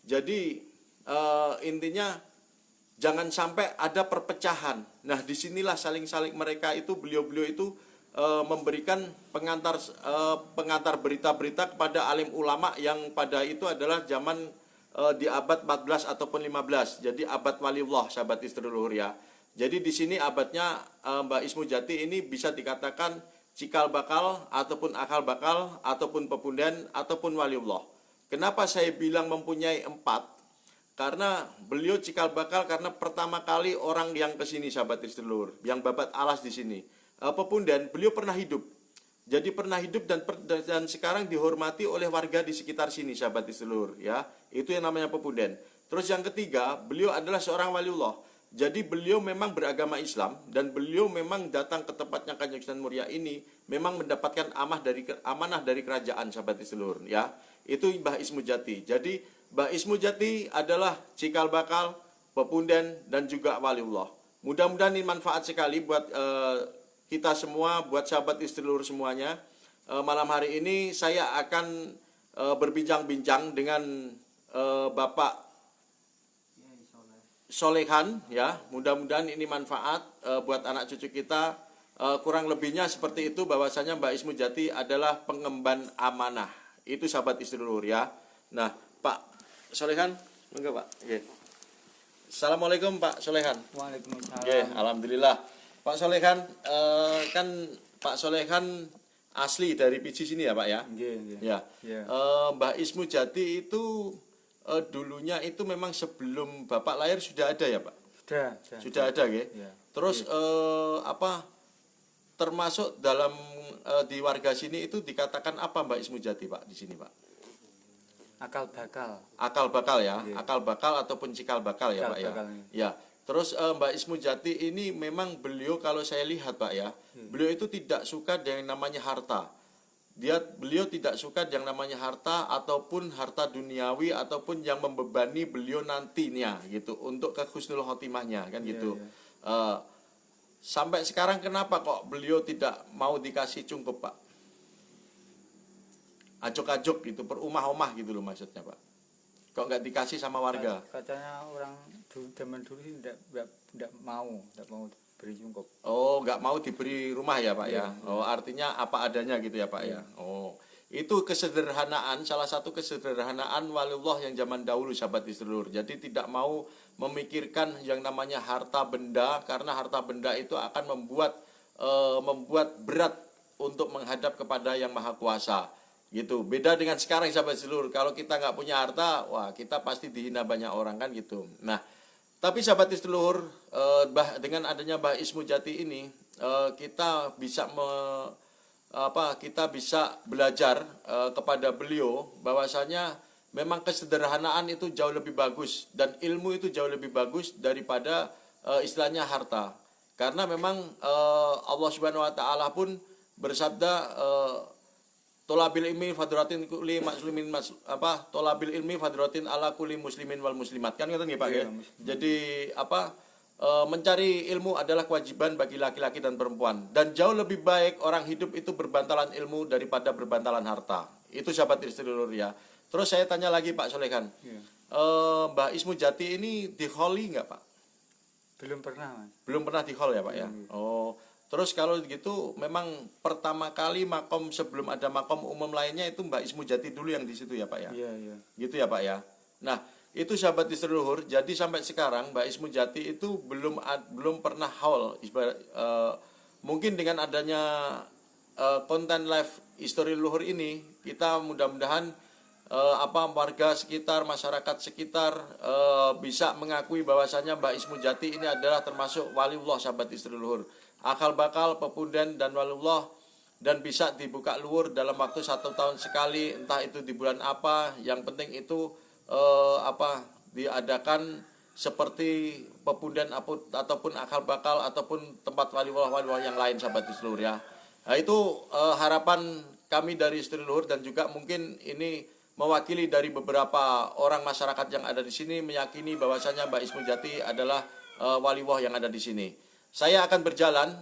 Jadi intinya jangan sampai ada perpecahan. Nah, disinilah saling mereka itu, beliau itu memberikan pengantar berita-berita kepada alim ulama yang pada itu adalah zaman di abad 14 ataupun 15. Jadi abad waliullah, sahabat istri luhur ya. Jadi di sini abadnya Mbak Ismu Jati ini bisa dikatakan cikal bakal ataupun akal bakal ataupun pepundan ataupun waliullah. Kenapa saya bilang mempunyai 4? Karena beliau cikal bakal karena pertama kali orang yang ke sini sahabat Istilur, yang babat alas di sini. Pepundan, beliau pernah hidup. Jadi pernah hidup dan sekarang dihormati oleh warga di sekitar sini sahabat Istilur, ya. Itu yang namanya pepundan. Terus yang ketiga, beliau adalah seorang waliullah. Jadi beliau memang beragama Islam dan beliau memang datang ke tempatnya Kanjeng Sunan Muria ini memang mendapatkan amanah dari kerajaan sahabat Istilur, ya. Itu Mbah Ismu Jati. Jadi Mbah Ismu Jati adalah cikal bakal, pepundan, dan juga waliullah. Mudah-mudahan ini manfaat sekali buat kita semua, buat sahabat Istilur semuanya. Malam hari ini saya akan berbincang-bincang dengan Bapak Solehan, ya. Mudah-mudahan ini manfaat buat anak cucu kita. Kurang lebihnya seperti itu, bahwasanya Mbah Ismu Jati adalah pengemban amanah. Itu sahabat Istilur, ya. Nah, Pak Solehan, enggak Pak? Oke. Assalamualaikum Pak Solehan. Waalaikumsalam. Oke, alhamdulillah. Pak Solehan, kan Pak Solehan asli dari Piji sini ya Pak ya? Nggih. Ya. Iya. Mbah Ismu Jati itu dulunya itu memang sebelum Bapak lahir sudah ada ya Pak? Sudah ada, nggih. Iya. Terus termasuk dalam di warga sini itu dikatakan apa Mbah Ismu Jati Pak di sini Pak? Akal bakal. Akal bakal ya, Iya. akal bakal ataupun cikal bakal ya Cikal Pak ya. bakal, Ya. Terus Mbak Ismu Jati ini memang beliau kalau saya lihat Pak ya, beliau itu tidak suka dengan namanya harta. Beliau tidak suka yang namanya harta ataupun harta duniawi ataupun yang membebani beliau nantinya gitu untuk ke husnul khotimahnya kan gitu. Sampai sekarang kenapa kok beliau tidak mau dikasih cungkup Pak? Ajok-ajok gitu, perumah-umah gitu loh maksudnya Pak. Kok nggak dikasih sama warga? Katanya orang zaman dulu sih tidak mau beri cungkup. Oh, nggak mau diberi rumah ya Pak ya? Iya. Oh, artinya apa adanya gitu ya Pak ya? Oh, itu kesederhanaan, salah satu kesederhanaan waliullah yang zaman dahulu sahabat Istilur. Jadi tidak mau memikirkan yang namanya harta benda, karena harta benda itu akan membuat berat untuk menghadap kepada Yang Maha Kuasa. Gitu. Beda dengan sekarang sahabat Istilur. Kalau kita nggak punya harta, wah kita pasti dihina banyak orang kan gitu. Nah, tapi sahabat Istilur, dengan adanya Mbah Ismu Jati ini, kita bisa belajar kepada beliau bahwasanya memang kesederhanaan itu jauh lebih bagus dan ilmu itu jauh lebih bagus daripada istilahnya harta. Karena memang Allah Subhanahu wa taala pun bersabda tolabil ilmi fadratin kulli muslimin tolabil ilmi fadratin ala kulli muslimin wal muslimat kan ngerti nggih Pak ya. Jadi mencari ilmu adalah kewajiban bagi laki-laki dan perempuan dan jauh lebih baik orang hidup itu berbantalan ilmu daripada berbantalan harta. Itu sahabat Istilur ya. Terus saya tanya lagi Pak Solehan. Mbah Ismu Jati ini di holi nggak Pak? Belum pernah, Mas. Belum pernah di hall ya Pak ya. Oh. Terus kalau gitu memang pertama kali makom sebelum ada makom umum lainnya itu Mbah Ismu Jati dulu yang di situ ya Pak ya. Iya. Gitu ya Pak ya. Nah, itu sahabat Istilur. Jadi sampai sekarang Mbah Ismu Jati itu belum pernah haul. Mungkin dengan adanya konten live History Luhur ini kita mudah-mudahan warga sekitar, masyarakat sekitar bisa mengakui bahwasanya Mbah Ismu Jati ini adalah termasuk waliullah sahabat History Luhur. Akal bakal, pepundan dan waliullah, dan bisa dibuka luhur dalam waktu 1 tahun sekali, entah itu di bulan apa. Yang penting itu diadakan seperti pepundan ataupun akal bakal ataupun tempat waliullah yang lain sahabat Istilur ya. Nah, itu harapan kami dari Istilur dan juga mungkin ini mewakili dari beberapa orang masyarakat yang ada di sini meyakini bahwasanya Mbah Ismu Jati adalah waliullah yang ada di sini. Saya akan berjalan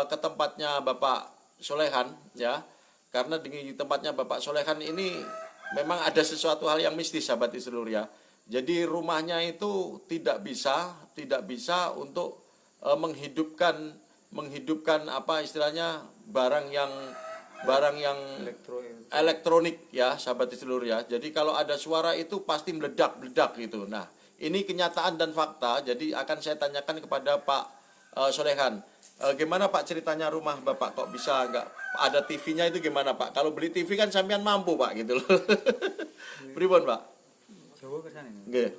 ke tempatnya Bapak Solehan ya. Karena di tempatnya Bapak Solehan ini memang ada sesuatu hal yang mistis sahabat Istilur ya. Jadi rumahnya itu tidak bisa untuk menghidupkan istilahnya barang yang elektronik ya sahabat Istilur ya. Jadi kalau ada suara itu pasti meledak gitu. Nah, ini kenyataan dan fakta. Jadi akan saya tanyakan kepada Pak Solehan, gimana Pak ceritanya rumah Bapak kok bisa nggak ada TV-nya itu gimana Pak? Kalau beli TV kan sampean mampu Pak gitu loh. Pripun Pak? Jawa kersane. Nggih.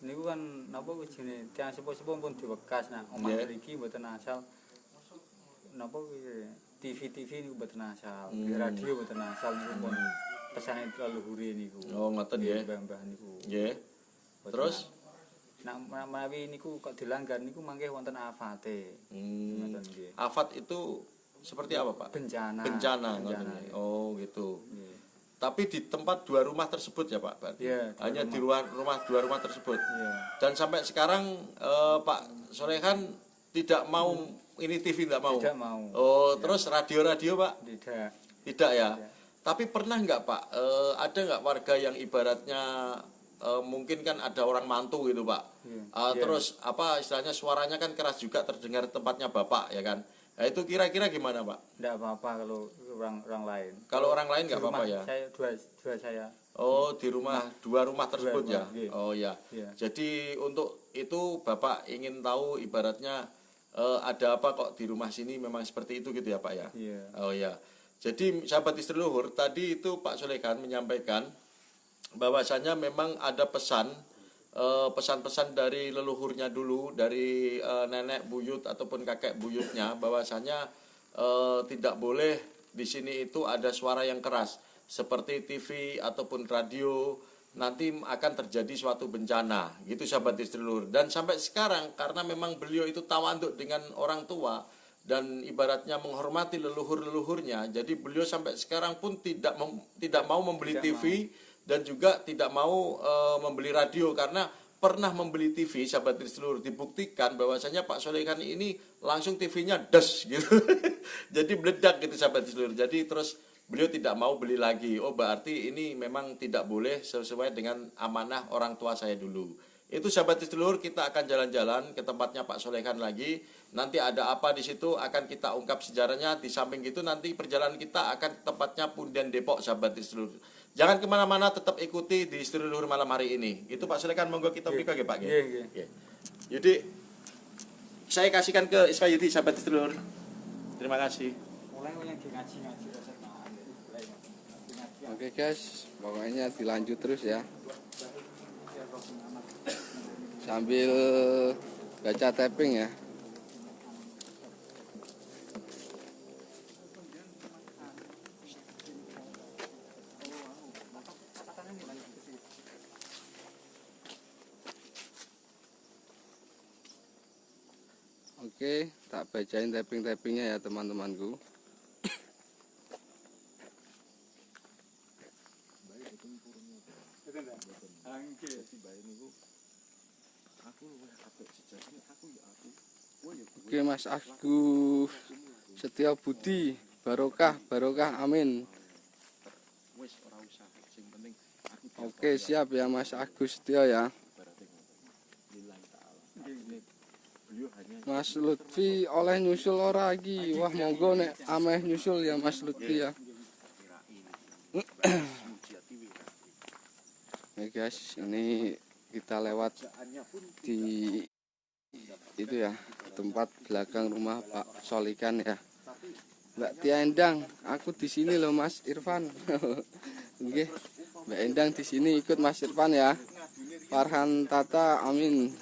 Niku kan napa kuwi jenenge tiyang sepuh-sepuh pun diwekas nah omah Nggih. mriki mboten asal napa kuwi TV niku mboten asal, Hmm. radio mboten asal niku pun pesane leluhure niku. Oh, ngoten nggih. Mbah-mbah niku. Nggih. Mboten Terus Nah, menawi niku kok dilanggar niku mangke wonten afate. Ngoten nggih. Afat itu seperti apa Pak? Bencana. Bencana, ngoten nggih. Nggih. Oh gitu. Nggih. Tapi di tempat 2 rumah tersebut ya Pak berarti? Iya, 2 Hanya di dua rumah tersebut. Iya. Dan sampai sekarang Pak Solehan tidak mau ini TV tidak mau. Tidak mau. Oh, terus radio Pak? Tidak. Tidak ya. Tapi pernah nggak Pak? Ada nggak warga yang ibaratnya mungkin kan ada orang mantu gitu Pak. Iya. Terus apa istilahnya suaranya kan keras juga terdengar tempatnya Bapak ya kan. Nah, itu kira-kira gimana Pak? Tidak apa-apa kalau orang lain. Kalau orang lain nggak Di rumah apa-apa ya? Saya dua saya. Oh, di rumah 2 rumah tersebut rumah, ya. iya. Oh ya. Iya. Jadi untuk itu Bapak ingin tahu ibaratnya ada apa kok di rumah sini memang seperti itu gitu ya Pak ya. Iya. Oh ya. Jadi sahabat istri luhur tadi itu Pak Solehan menyampaikan bahwasanya memang ada pesan-pesan dari leluhurnya dulu dari nenek buyut ataupun kakek buyutnya bahwasanya tidak boleh di sini itu ada suara yang keras seperti TV ataupun radio, nanti akan terjadi suatu bencana gitu sahabat istri luhur. Dan sampai sekarang karena memang beliau itu tawaduk dengan orang tua dan ibaratnya menghormati leluhur-leluhurnya, jadi beliau sampai sekarang pun tidak mau membeli TV dan juga tidak mau membeli radio karena pernah membeli TV sahabat seluruh, dibuktikan bahwasanya Pak Solehan ini langsung TV-nya des gitu. Jadi meledak gitu sahabat seluruh. Jadi terus beliau tidak mau beli lagi. Oh, berarti ini memang tidak boleh sesuai dengan amanah orang tua saya dulu. Itu sahabat seluruh, kita akan jalan-jalan ke tempatnya Pak Solehan lagi. Nanti ada apa di situ akan kita ungkap sejarahnya. Di samping itu nanti perjalanan kita akan ke tempatnya Punden Depok sahabat seluruh. Jangan kemana-mana, tetap ikuti di Istri Luhur malam hari ini. Itu Pak Solehan, monggo kita berikan ya Pak. Nggih. Jadi saya kasihkan ke Isma Yudi sahabat Istri Luhur. Terima kasih. Mulai yang ngaji-ngaji resep. Oke guys, pokoknya dilanjut terus ya. Sambil baca tapping ya. Oke, tak bacain tapping-tappingnya ya teman-temanku. Oke Mas Agus Setia Budi, barokah, amin. Oke siap ya Mas Agus Setia ya. Mas Lutfi oleh nyusul ora lagi. Wah monggo nek ameh nyusul ya Mas Lutfi ya. Oke guys, ini kita lewat di itu ya, tempat belakang rumah Pak Solikan ya. Mbak Tia Endang, aku di sini loh Mas Irfan. Oke, Mbak Endang di sini ikut Mas Irfan ya. Farhan Tata, amin.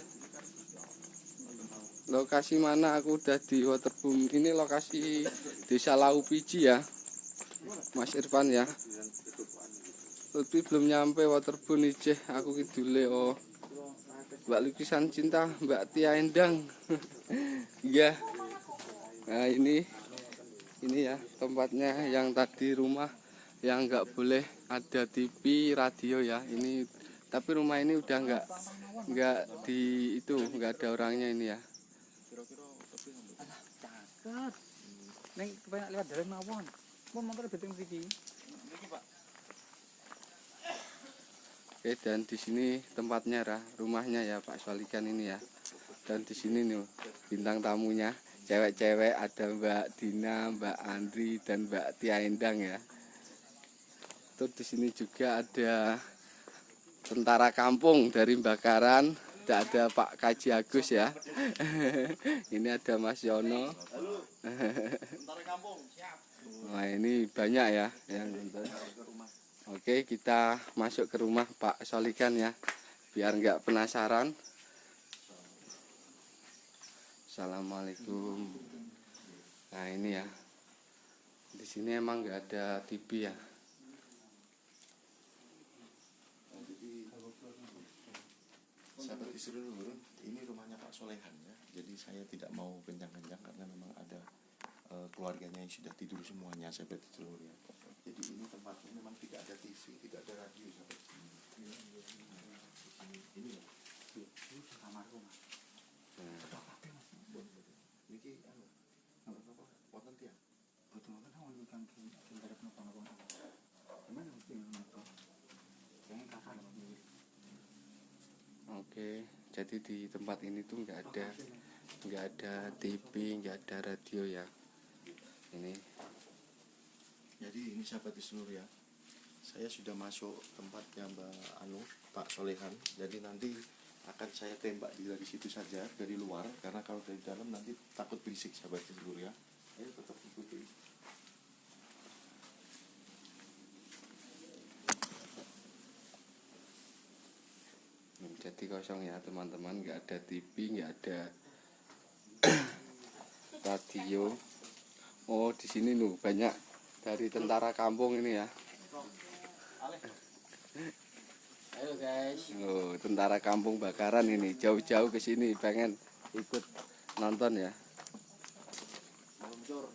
Lokasi mana? Aku udah di Waterboom. Ini lokasi Desa Laupiji ya, Mas Irfan ya. Lutfi belum nyampe Waterboom ijeh, aku kidule. Oh, Mbak Lukisan Cinta, Mbak Tia Endang. Iya. Nah ini ya tempatnya yang tadi rumah yang nggak boleh ada TV, radio ya. Ini tapi rumah ini udah nggak di itu, nggak ada orangnya ini ya. Cakep. Neng kebanyak lewat dalan mawon. Mun motor beting mriki. Oke, dan di sini tempatnya rumahnya ya Pak Solikan ini ya. Dan di sini nih bintang tamunya cewek-cewek, ada Mbak Dina, Mbak Andri dan Mbak Tia Endang ya. Terus di sini juga ada tentara kampung dari Bakaran tidak ada Pak Kaji Agus ya. Ini ada Mas Yono. Tentara kampung. Nah ini banyak ya yang nonton. Oke, kita masuk ke rumah Pak Solikan ya, biar nggak penasaran. Assalamualaikum. Nah ini ya, di sini emang nggak ada TV ya. Sahabat istri luhur, ini rumahnya Pak Solehan ya. Jadi saya tidak mau kencang-kencang karena memang ada keluarganya yang sudah tidur semuanya, sahabat istri luhur ya. Jadi ini tempatnya memang tidak ada TV, tidak ada radio, sahabat. Ini kamar rumah. Niki apa? Wonten tiang. Betul kan awal kan kita kenapa-napa. Gimana mesti ngono? Kayaknya kakak lebih. Oke, jadi di tempat ini tuh nggak ada TV, nggak ada radio ya. Ini Jadi ini sahabat di seluruh ya. Saya sudah masuk tempatnya Pak Solehan. Jadi nanti akan saya tembak dari situ saja, dari luar, karena kalau dari dalam nanti takut berisik sahabat di seluruh ya. Ayo tetap ikuti. jadi kosong ya teman-teman, nggak ada TV, nggak ada radio. Oh di sini loh banyak dari tentara kampung ini ya. Ayo guys. Oh, tentara kampung Bakaran ini jauh-jauh ke sini pengen ikut nonton ya. Meluncur.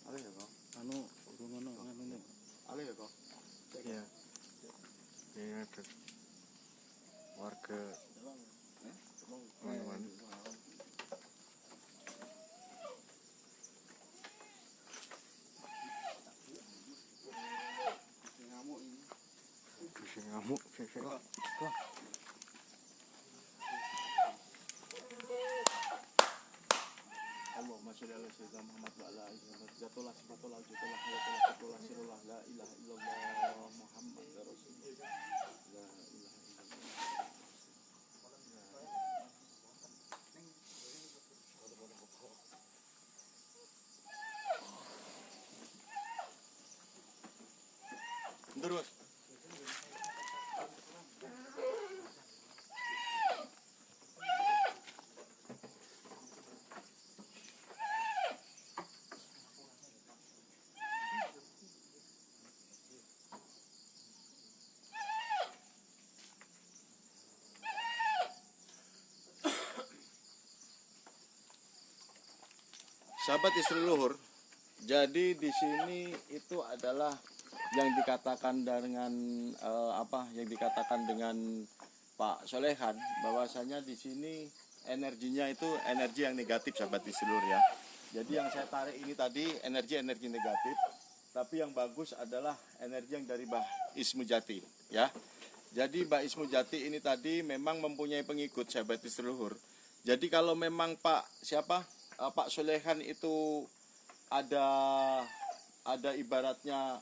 Ale ya kok. Anu, ngono anu. Ale ya kok. Iya. Iya ada warga teman-teman. Bisa ngamuk, bisa. Allahumma sholli ala sayyidina Muhammad wa ala alihi wa sahbihi. Jatulah sifatullah jatulah hayatullah jatulah sirullah la ilaha illallah Muhammad rasulullah. La ilaha illallah. Terus sahabat istri luhur, jadi di sini itu adalah yang dikatakan dengan yang dikatakan dengan Pak Solehan, bahwasanya di sini energinya itu energi yang negatif, sahabat istri luhur ya. Jadi yang saya tarik ini tadi energi negatif, tapi yang bagus adalah energi yang dari Mbah Ismu Jati ya. Jadi Mbah Ismu Jati ini tadi memang mempunyai pengikut, sahabat istri luhur. Jadi kalau memang Pak Solehan itu ada ibaratnya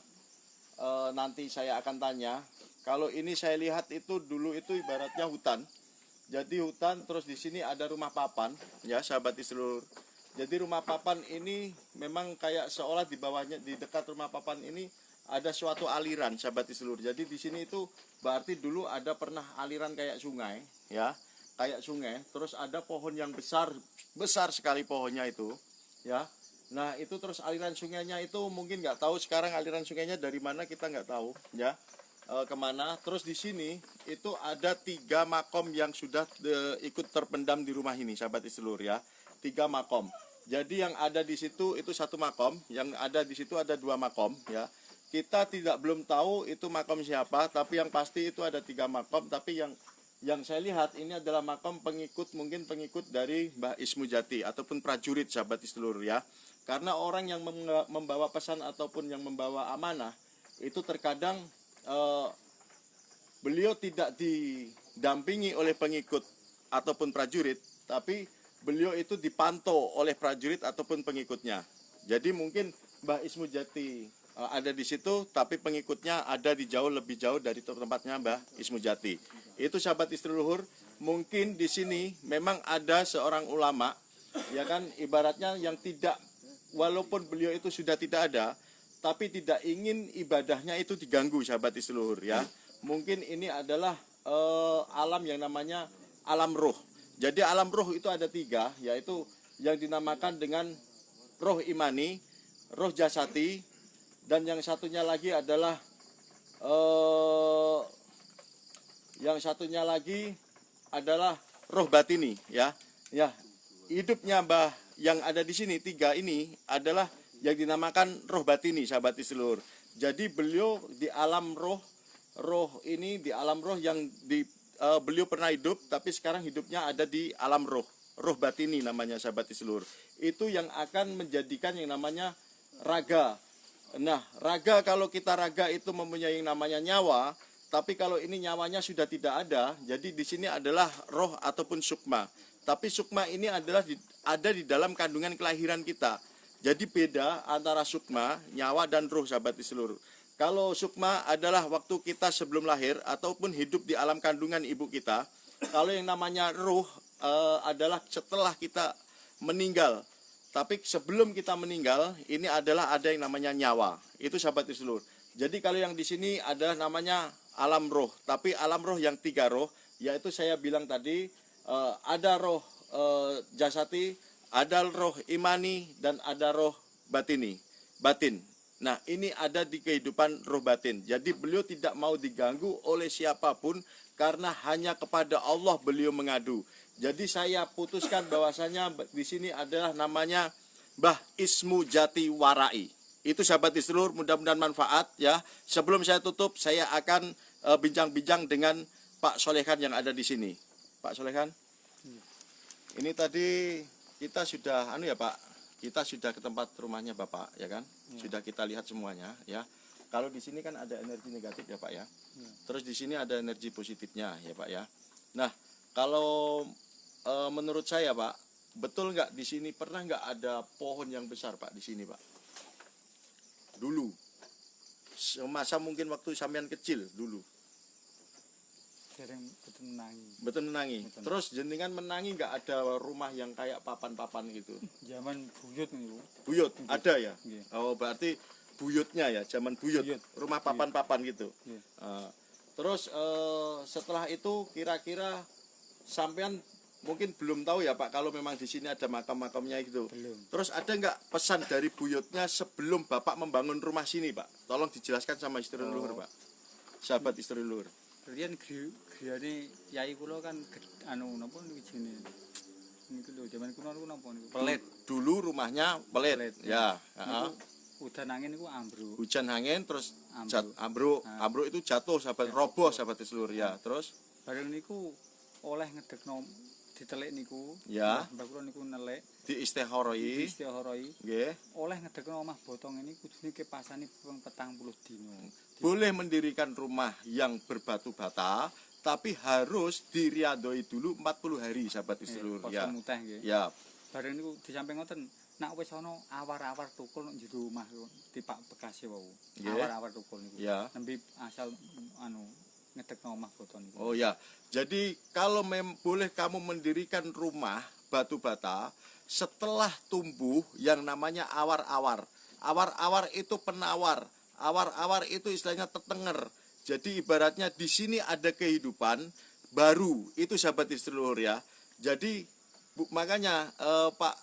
nanti saya akan tanya. Kalau ini saya lihat itu dulu itu ibaratnya hutan. Jadi hutan, terus di sini ada rumah papan ya sahabat istri. Jadi rumah papan ini memang kayak seolah di bawahnya, di dekat rumah papan ini ada suatu aliran sahabat istri. Jadi di sini itu berarti dulu ada pernah aliran kayak sungai ya. Kayak sungai, terus ada pohon yang besar sekali pohonnya itu ya. Nah itu terus aliran sungainya itu mungkin nggak tahu sekarang aliran sungainya dari mana, kita nggak tahu ya kemana. Terus di sini itu ada 3 makom yang sudah ikut terpendam di rumah ini sahabat istri ya. 3 makom. Jadi yang ada di situ itu 1 makom, yang ada di situ ada 2 makom ya. Kita belum tahu itu makom siapa, tapi yang pasti itu ada 3 makom. Tapi yang yang saya lihat ini adalah makam pengikut, mungkin pengikut dari Mbah Ismu Jati ataupun prajurit sahabat Istilur ya. Karena orang yang membawa pesan ataupun yang membawa amanah itu terkadang beliau tidak didampingi oleh pengikut ataupun prajurit, tapi beliau itu dipantau oleh prajurit ataupun pengikutnya. Jadi mungkin Mbah Ismu Jati ada di situ, tapi pengikutnya ada di lebih jauh dari tempatnya Mbah Ismu Jati. Itu sahabat istri luhur, mungkin di sini memang ada seorang ulama, ya kan, ibaratnya yang tidak, walaupun beliau itu sudah tidak ada, tapi tidak ingin ibadahnya itu diganggu sahabat istri luhur ya. Mungkin ini adalah alam yang namanya alam roh. Jadi alam roh itu ada 3, yaitu yang dinamakan dengan roh imani, roh jasati, dan yang satunya lagi adalah roh batini ya. Ya, hidupnya Mbah yang ada di sini 3 ini adalah yang dinamakan roh batini sahabat Istilur. Jadi beliau di alam roh ini, di alam roh yang beliau pernah hidup, tapi sekarang hidupnya ada di alam roh batini namanya sahabat Istilur. Itu yang akan menjadikan yang namanya raga. Nah, raga, kalau kita raga itu mempunyai yang namanya nyawa, tapi kalau ini nyawanya sudah tidak ada, jadi di sini adalah roh ataupun sukma. Tapi sukma ini adalah ada di dalam kandungan kelahiran kita. Jadi beda antara sukma, nyawa, dan roh sahabat Istilur. Kalau sukma adalah waktu kita sebelum lahir ataupun hidup di alam kandungan ibu kita. Kalau yang namanya roh adalah setelah kita meninggal. Tapi sebelum kita meninggal, ini adalah ada yang namanya nyawa. Itu sahabat Istilur. Jadi kalau yang di sini adalah namanya alam roh. Tapi alam roh yang 3 roh, yaitu saya bilang tadi, ada roh jasati, ada roh imani, dan ada roh batin. Nah, ini ada di kehidupan roh batin. Jadi beliau tidak mau diganggu oleh siapapun, karena hanya kepada Allah beliau mengadu. Jadi saya putuskan bahwasanya di sini adalah namanya Mbah Ismu Jati Warai. Itu sahabat Istilur, mudah-mudahan manfaat ya. Sebelum saya tutup, saya akan bincang-bincang dengan Pak Solehan yang ada di sini. Pak Solehan, ini tadi kita sudah Pak, kita sudah ke tempat rumahnya Bapak ya kan? Sudah kita lihat semuanya ya. Kalau di sini kan ada energi negatif ya Pak ya. Terus di sini ada energi positifnya ya Pak ya. Nah, kalau menurut saya Pak, betul nggak di sini pernah nggak ada pohon yang besar Pak di sini Pak? Dulu, semasa mungkin waktu sampean kecil dulu. Dereng menangi. Betul menangi. Terus jenengan menangi nggak ada rumah yang kayak papan-papan gitu? Zaman buyut niku. Buyut ada ya? Nggih. Oh berarti buyutnya ya, zaman buyut. Rumah papan-papan gitu. Terus setelah itu kira-kira sampean mungkin belum tahu ya Pak, kalau memang di sini ada makam-makamnya gitu. Belum. Terus ada nggak pesan dari buyutnya sebelum Bapak membangun rumah sini Pak? Tolong dijelaskan sama istri leluhur Pak. Sahabat istri leluhur. Riyen griyane yai kula kan napa niki jenenge. Niku lho zaman kuno niku napa niku? Pelet. Dulu rumahnya pelet. Ya, heeh. Udan angin niku ambruk. Hujan angin terus Ambruk. ambruk itu jatuh sahabat, roboh sahabat seluruh ya. Terus Bareng niku oleh ngedekno ditelik niku. Ya. Mbah kula niku nelek diistihoroi. istihoroi. Nggih. Oleh ngedekno omah botong ini kudune kepasane 40 dino. Boleh mendirikan rumah yang berbatu bata, tapi harus diriadoi dulu 40 hari sahabat seluruh ya. Muteh nggih. Ya. Bareng niku di samping ngoten, nak wis ana awar-awar tukul nang jero omah tipak bekase wau. Nggih. Awar-awar tukul niku. Ya. Nembe asal ngedekno omah boton niku. Oh ya. Jadi kalau boleh kamu mendirikan rumah batu bata setelah tumbuh yang namanya awar-awar. Awar-awar itu penawar. Awar-awar itu istilahnya tetenger. Jadi ibaratnya di sini ada kehidupan baru. Itu sahabat istri luhur ya. Jadi makanya Pak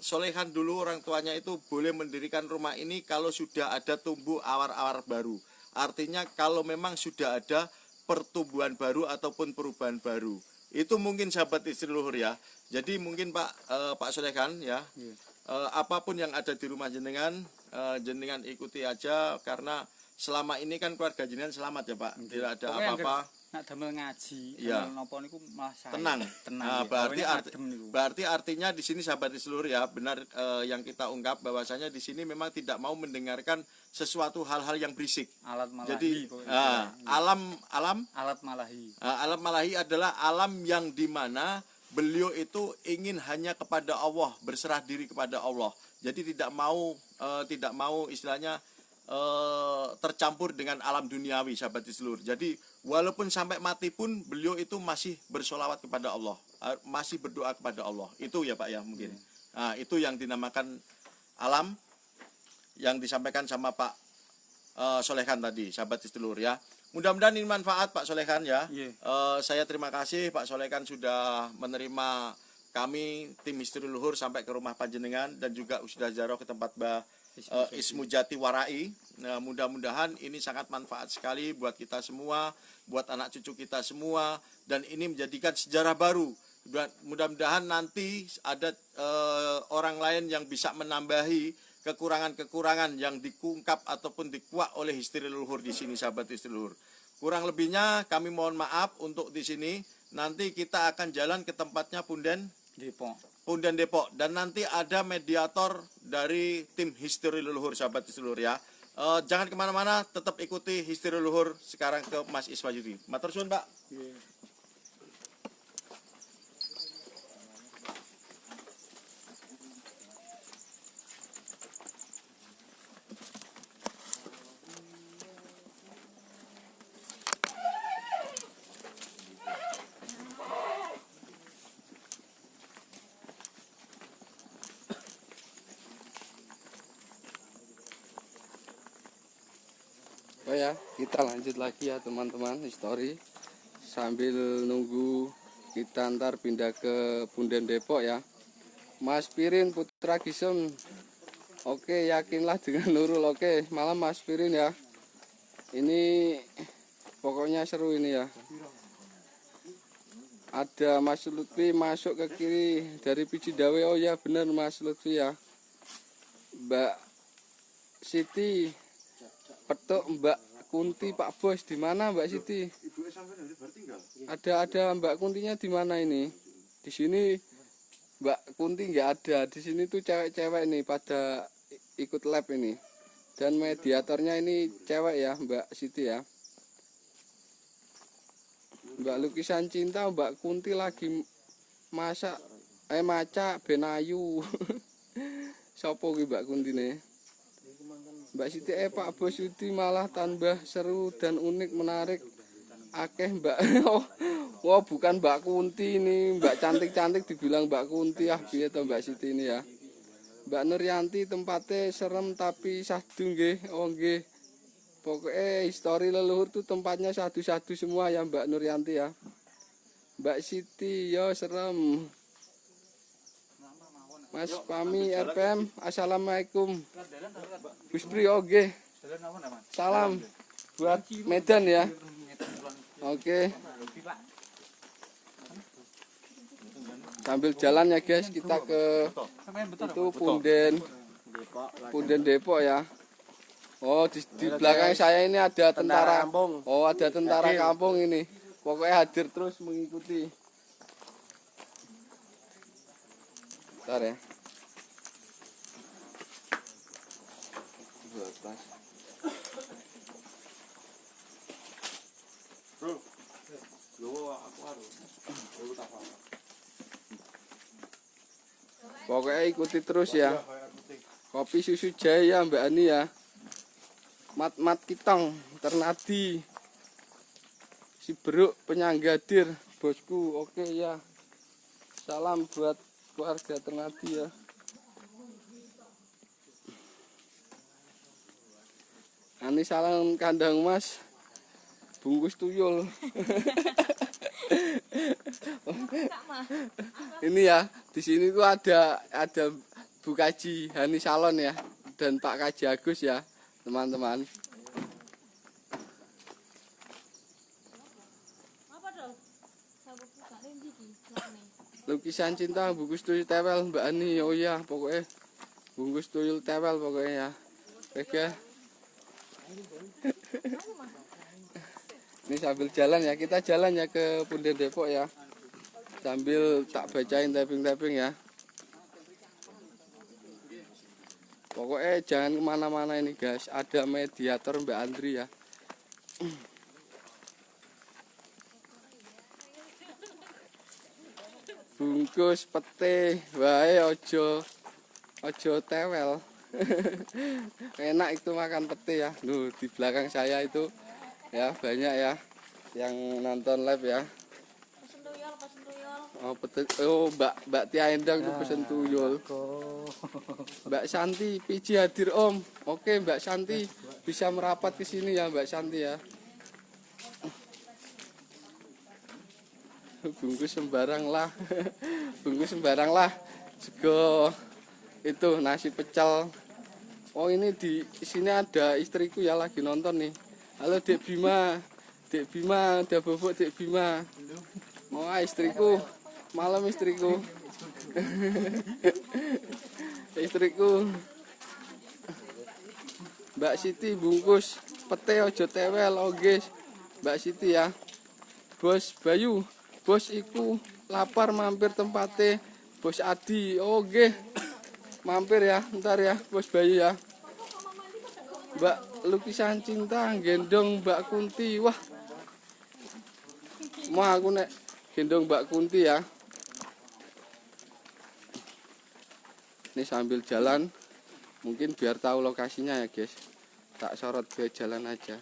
Solehan dulu orang tuanya itu boleh mendirikan rumah ini kalau sudah ada tumbuh awar-awar baru. Artinya kalau memang sudah ada pertumbuhan baru ataupun perubahan baru. Itu mungkin sahabat istri luhur ya. Jadi mungkin Pak Solehan ya. Apapun yang ada di rumah jenengan, jenengan ikuti aja, karena selama ini kan keluarga jenengan selamat ya Pak. Tidak ada apa-apa. nak damel ngaji, Iya. damel napa niku malah saya. Tenang. Tenang. Nah, nggih. berarti Bawahnya arti, adem niku. berarti artinya di sini sahabat seluruh ya, benar yang kita ungkap bahwasanya di sini memang tidak mau mendengarkan sesuatu hal-hal yang berisik. Alat malahi. Jadi pokoknya. alam Alat malahi. alam malahi adalah alam yang dimana beliau itu ingin hanya kepada Allah, berserah diri kepada Allah. Jadi tidak mau istilahnya tercampur dengan alam duniawi, sahabat seluruh. Jadi walaupun sampai mati pun beliau itu masih bersolawat kepada Allah, masih berdoa kepada Allah. Itu ya Pak ya mungkin. Nah, itu yang dinamakan alam yang disampaikan sama Pak Solehan tadi, sahabat seluruh ya. Mudah-mudahan ini manfaat Pak Solehan ya. Iya. Saya terima kasih Pak Solehan sudah menerima kami tim Histri Luhur sampai ke rumah panjenengan dan juga sudah ziarah ke tempat Ismu Jati Warai. Nah, mudah-mudahan ini sangat manfaat sekali buat kita semua, buat anak cucu kita semua, dan ini menjadikan sejarah baru. Mudah-mudahan nanti ada orang lain yang bisa menambahi kekurangan-kekurangan yang diungkap ataupun dikuak oleh Histri Luhur di sini, sahabat Histri Luhur. Kurang lebihnya kami mohon maaf untuk di sini. Nanti kita akan jalan ke tempatnya Punden Depok, dan nanti ada mediator dari tim Histri Luhur, sahabat Histri Luhur ya. Jangan kemana-mana, tetap ikuti Histri Luhur sekarang ke Mas Iswajudi. Matur suwun Pak. Oh ya, kita lanjut lagi ya teman-teman, histori sambil nunggu kita ntar pindah ke Punden Depok ya. Mas Pirin Putra Gisem, oke, yakinlah dengan Nurul. Oke, malam Mas Pirin ya. Ini pokoknya seru ini ya. Ada Mas Lutfi masuk ke kiri dari Pijidawe. Oh ya benar Mas Lutfi ya. Mbak Siti petuk Mbak Kunti Pak Bos, di mana Mbak Siti? Ada Mbak Kuntinya di mana ini? Di sini Mbak Kunti nggak ada. Di sini tuh cewek-cewek nih pada ikut lab ini. Dan mediatornya ini cewek ya, Mbak Siti ya. Mbak Lukisan Cinta, Mbak Kunti lagi maca benayu. Sopo ki Mbak Kunti nih? Mbak Siti Pak Bos Yudi malah tambah seru dan unik menarik. Akeh Mbak oh bukan Mbak Kunti ini, Mbak cantik-cantik dibilang Mbak Kunti. Piye to Mbak Siti ini ya. Mbak Nuryanti tempatnya serem tapi sahdu nggih. Oh nggih. Pokoknya histori leluhur tuh tempatnya sadu-sadu semua ya Mbak Nuryanti ya. Mbak Siti yo serem. Mas Pami RPM, assalamualaikum. Gus Pri, oke. Salam buat Medan ya. Oke. Sambil jalan ya guys, kita ke itu Punden Depok ya. Oh di belakang saya ini ada tentara kampung. Oh ada tentara kampung ini. Pokoknya hadir terus mengikuti. Bentar ya. Pokoknya ikuti terus ya. Kopi susu Jaya Mbak Ani ya. Mat Kitong Ternadi. Si Beruk Penyanggadir bosku. Oke ya. Salam buat keluarga Ternadi ya. Ani salam kandang Mas. Bungkus tuyul. Ini ya, di sini tuh ada Bu Kaji Hani Salon ya dan Pak Kaji Agus ya, teman-teman. Lukisan cinta bungkus tuyul tewel Mbak Ani. Oh iya, pokoknya bungkus tuyul tewel pokoknya ya. Oke. Ini sambil jalan ya, kita jalan ya ke Punden Depok ya. Sambil tak bacain tapping-tapping ya. Pokoknya jangan kemana-mana ini guys. Ada mediator Mbak Andri ya. Bungkus pete, wae ojo tewel. Enak itu makan pete ya. Duh, di belakang saya itu ya banyak ya yang nonton live ya. Oh, pete, oh Mbak Tia Endang tuh pesen tuyul. Mbak Santi, PJ hadir Om. Oke Mbak Santi bisa merapat ke sini ya Mbak Santi ya. Bungkus sembarang lah. Bungkus sembarang lah. Sego itu nasi pecel. Oh ini di sini ada istriku ya lagi nonton nih. Halo Dek Bima. Dek Bima, udah bobok Dek Bima. Oh istriku. Malam istriku. Istriku. Mbak Siti bungkus pete ojo tewel guys. Mbak Siti ya. Bos Bayu. Bos iku lapar mampir tempatnya Bos Adi. Oke. Mampir ya, ntar ya Bos Bayu ya. Mbak lukisan cinta gendong Mbak Kunti. Wah. Mau aku nek gendong Mbak Kunti ya. Ini sambil jalan. Mungkin biar tahu lokasinya ya guys. Tak sorot ke jalan aja.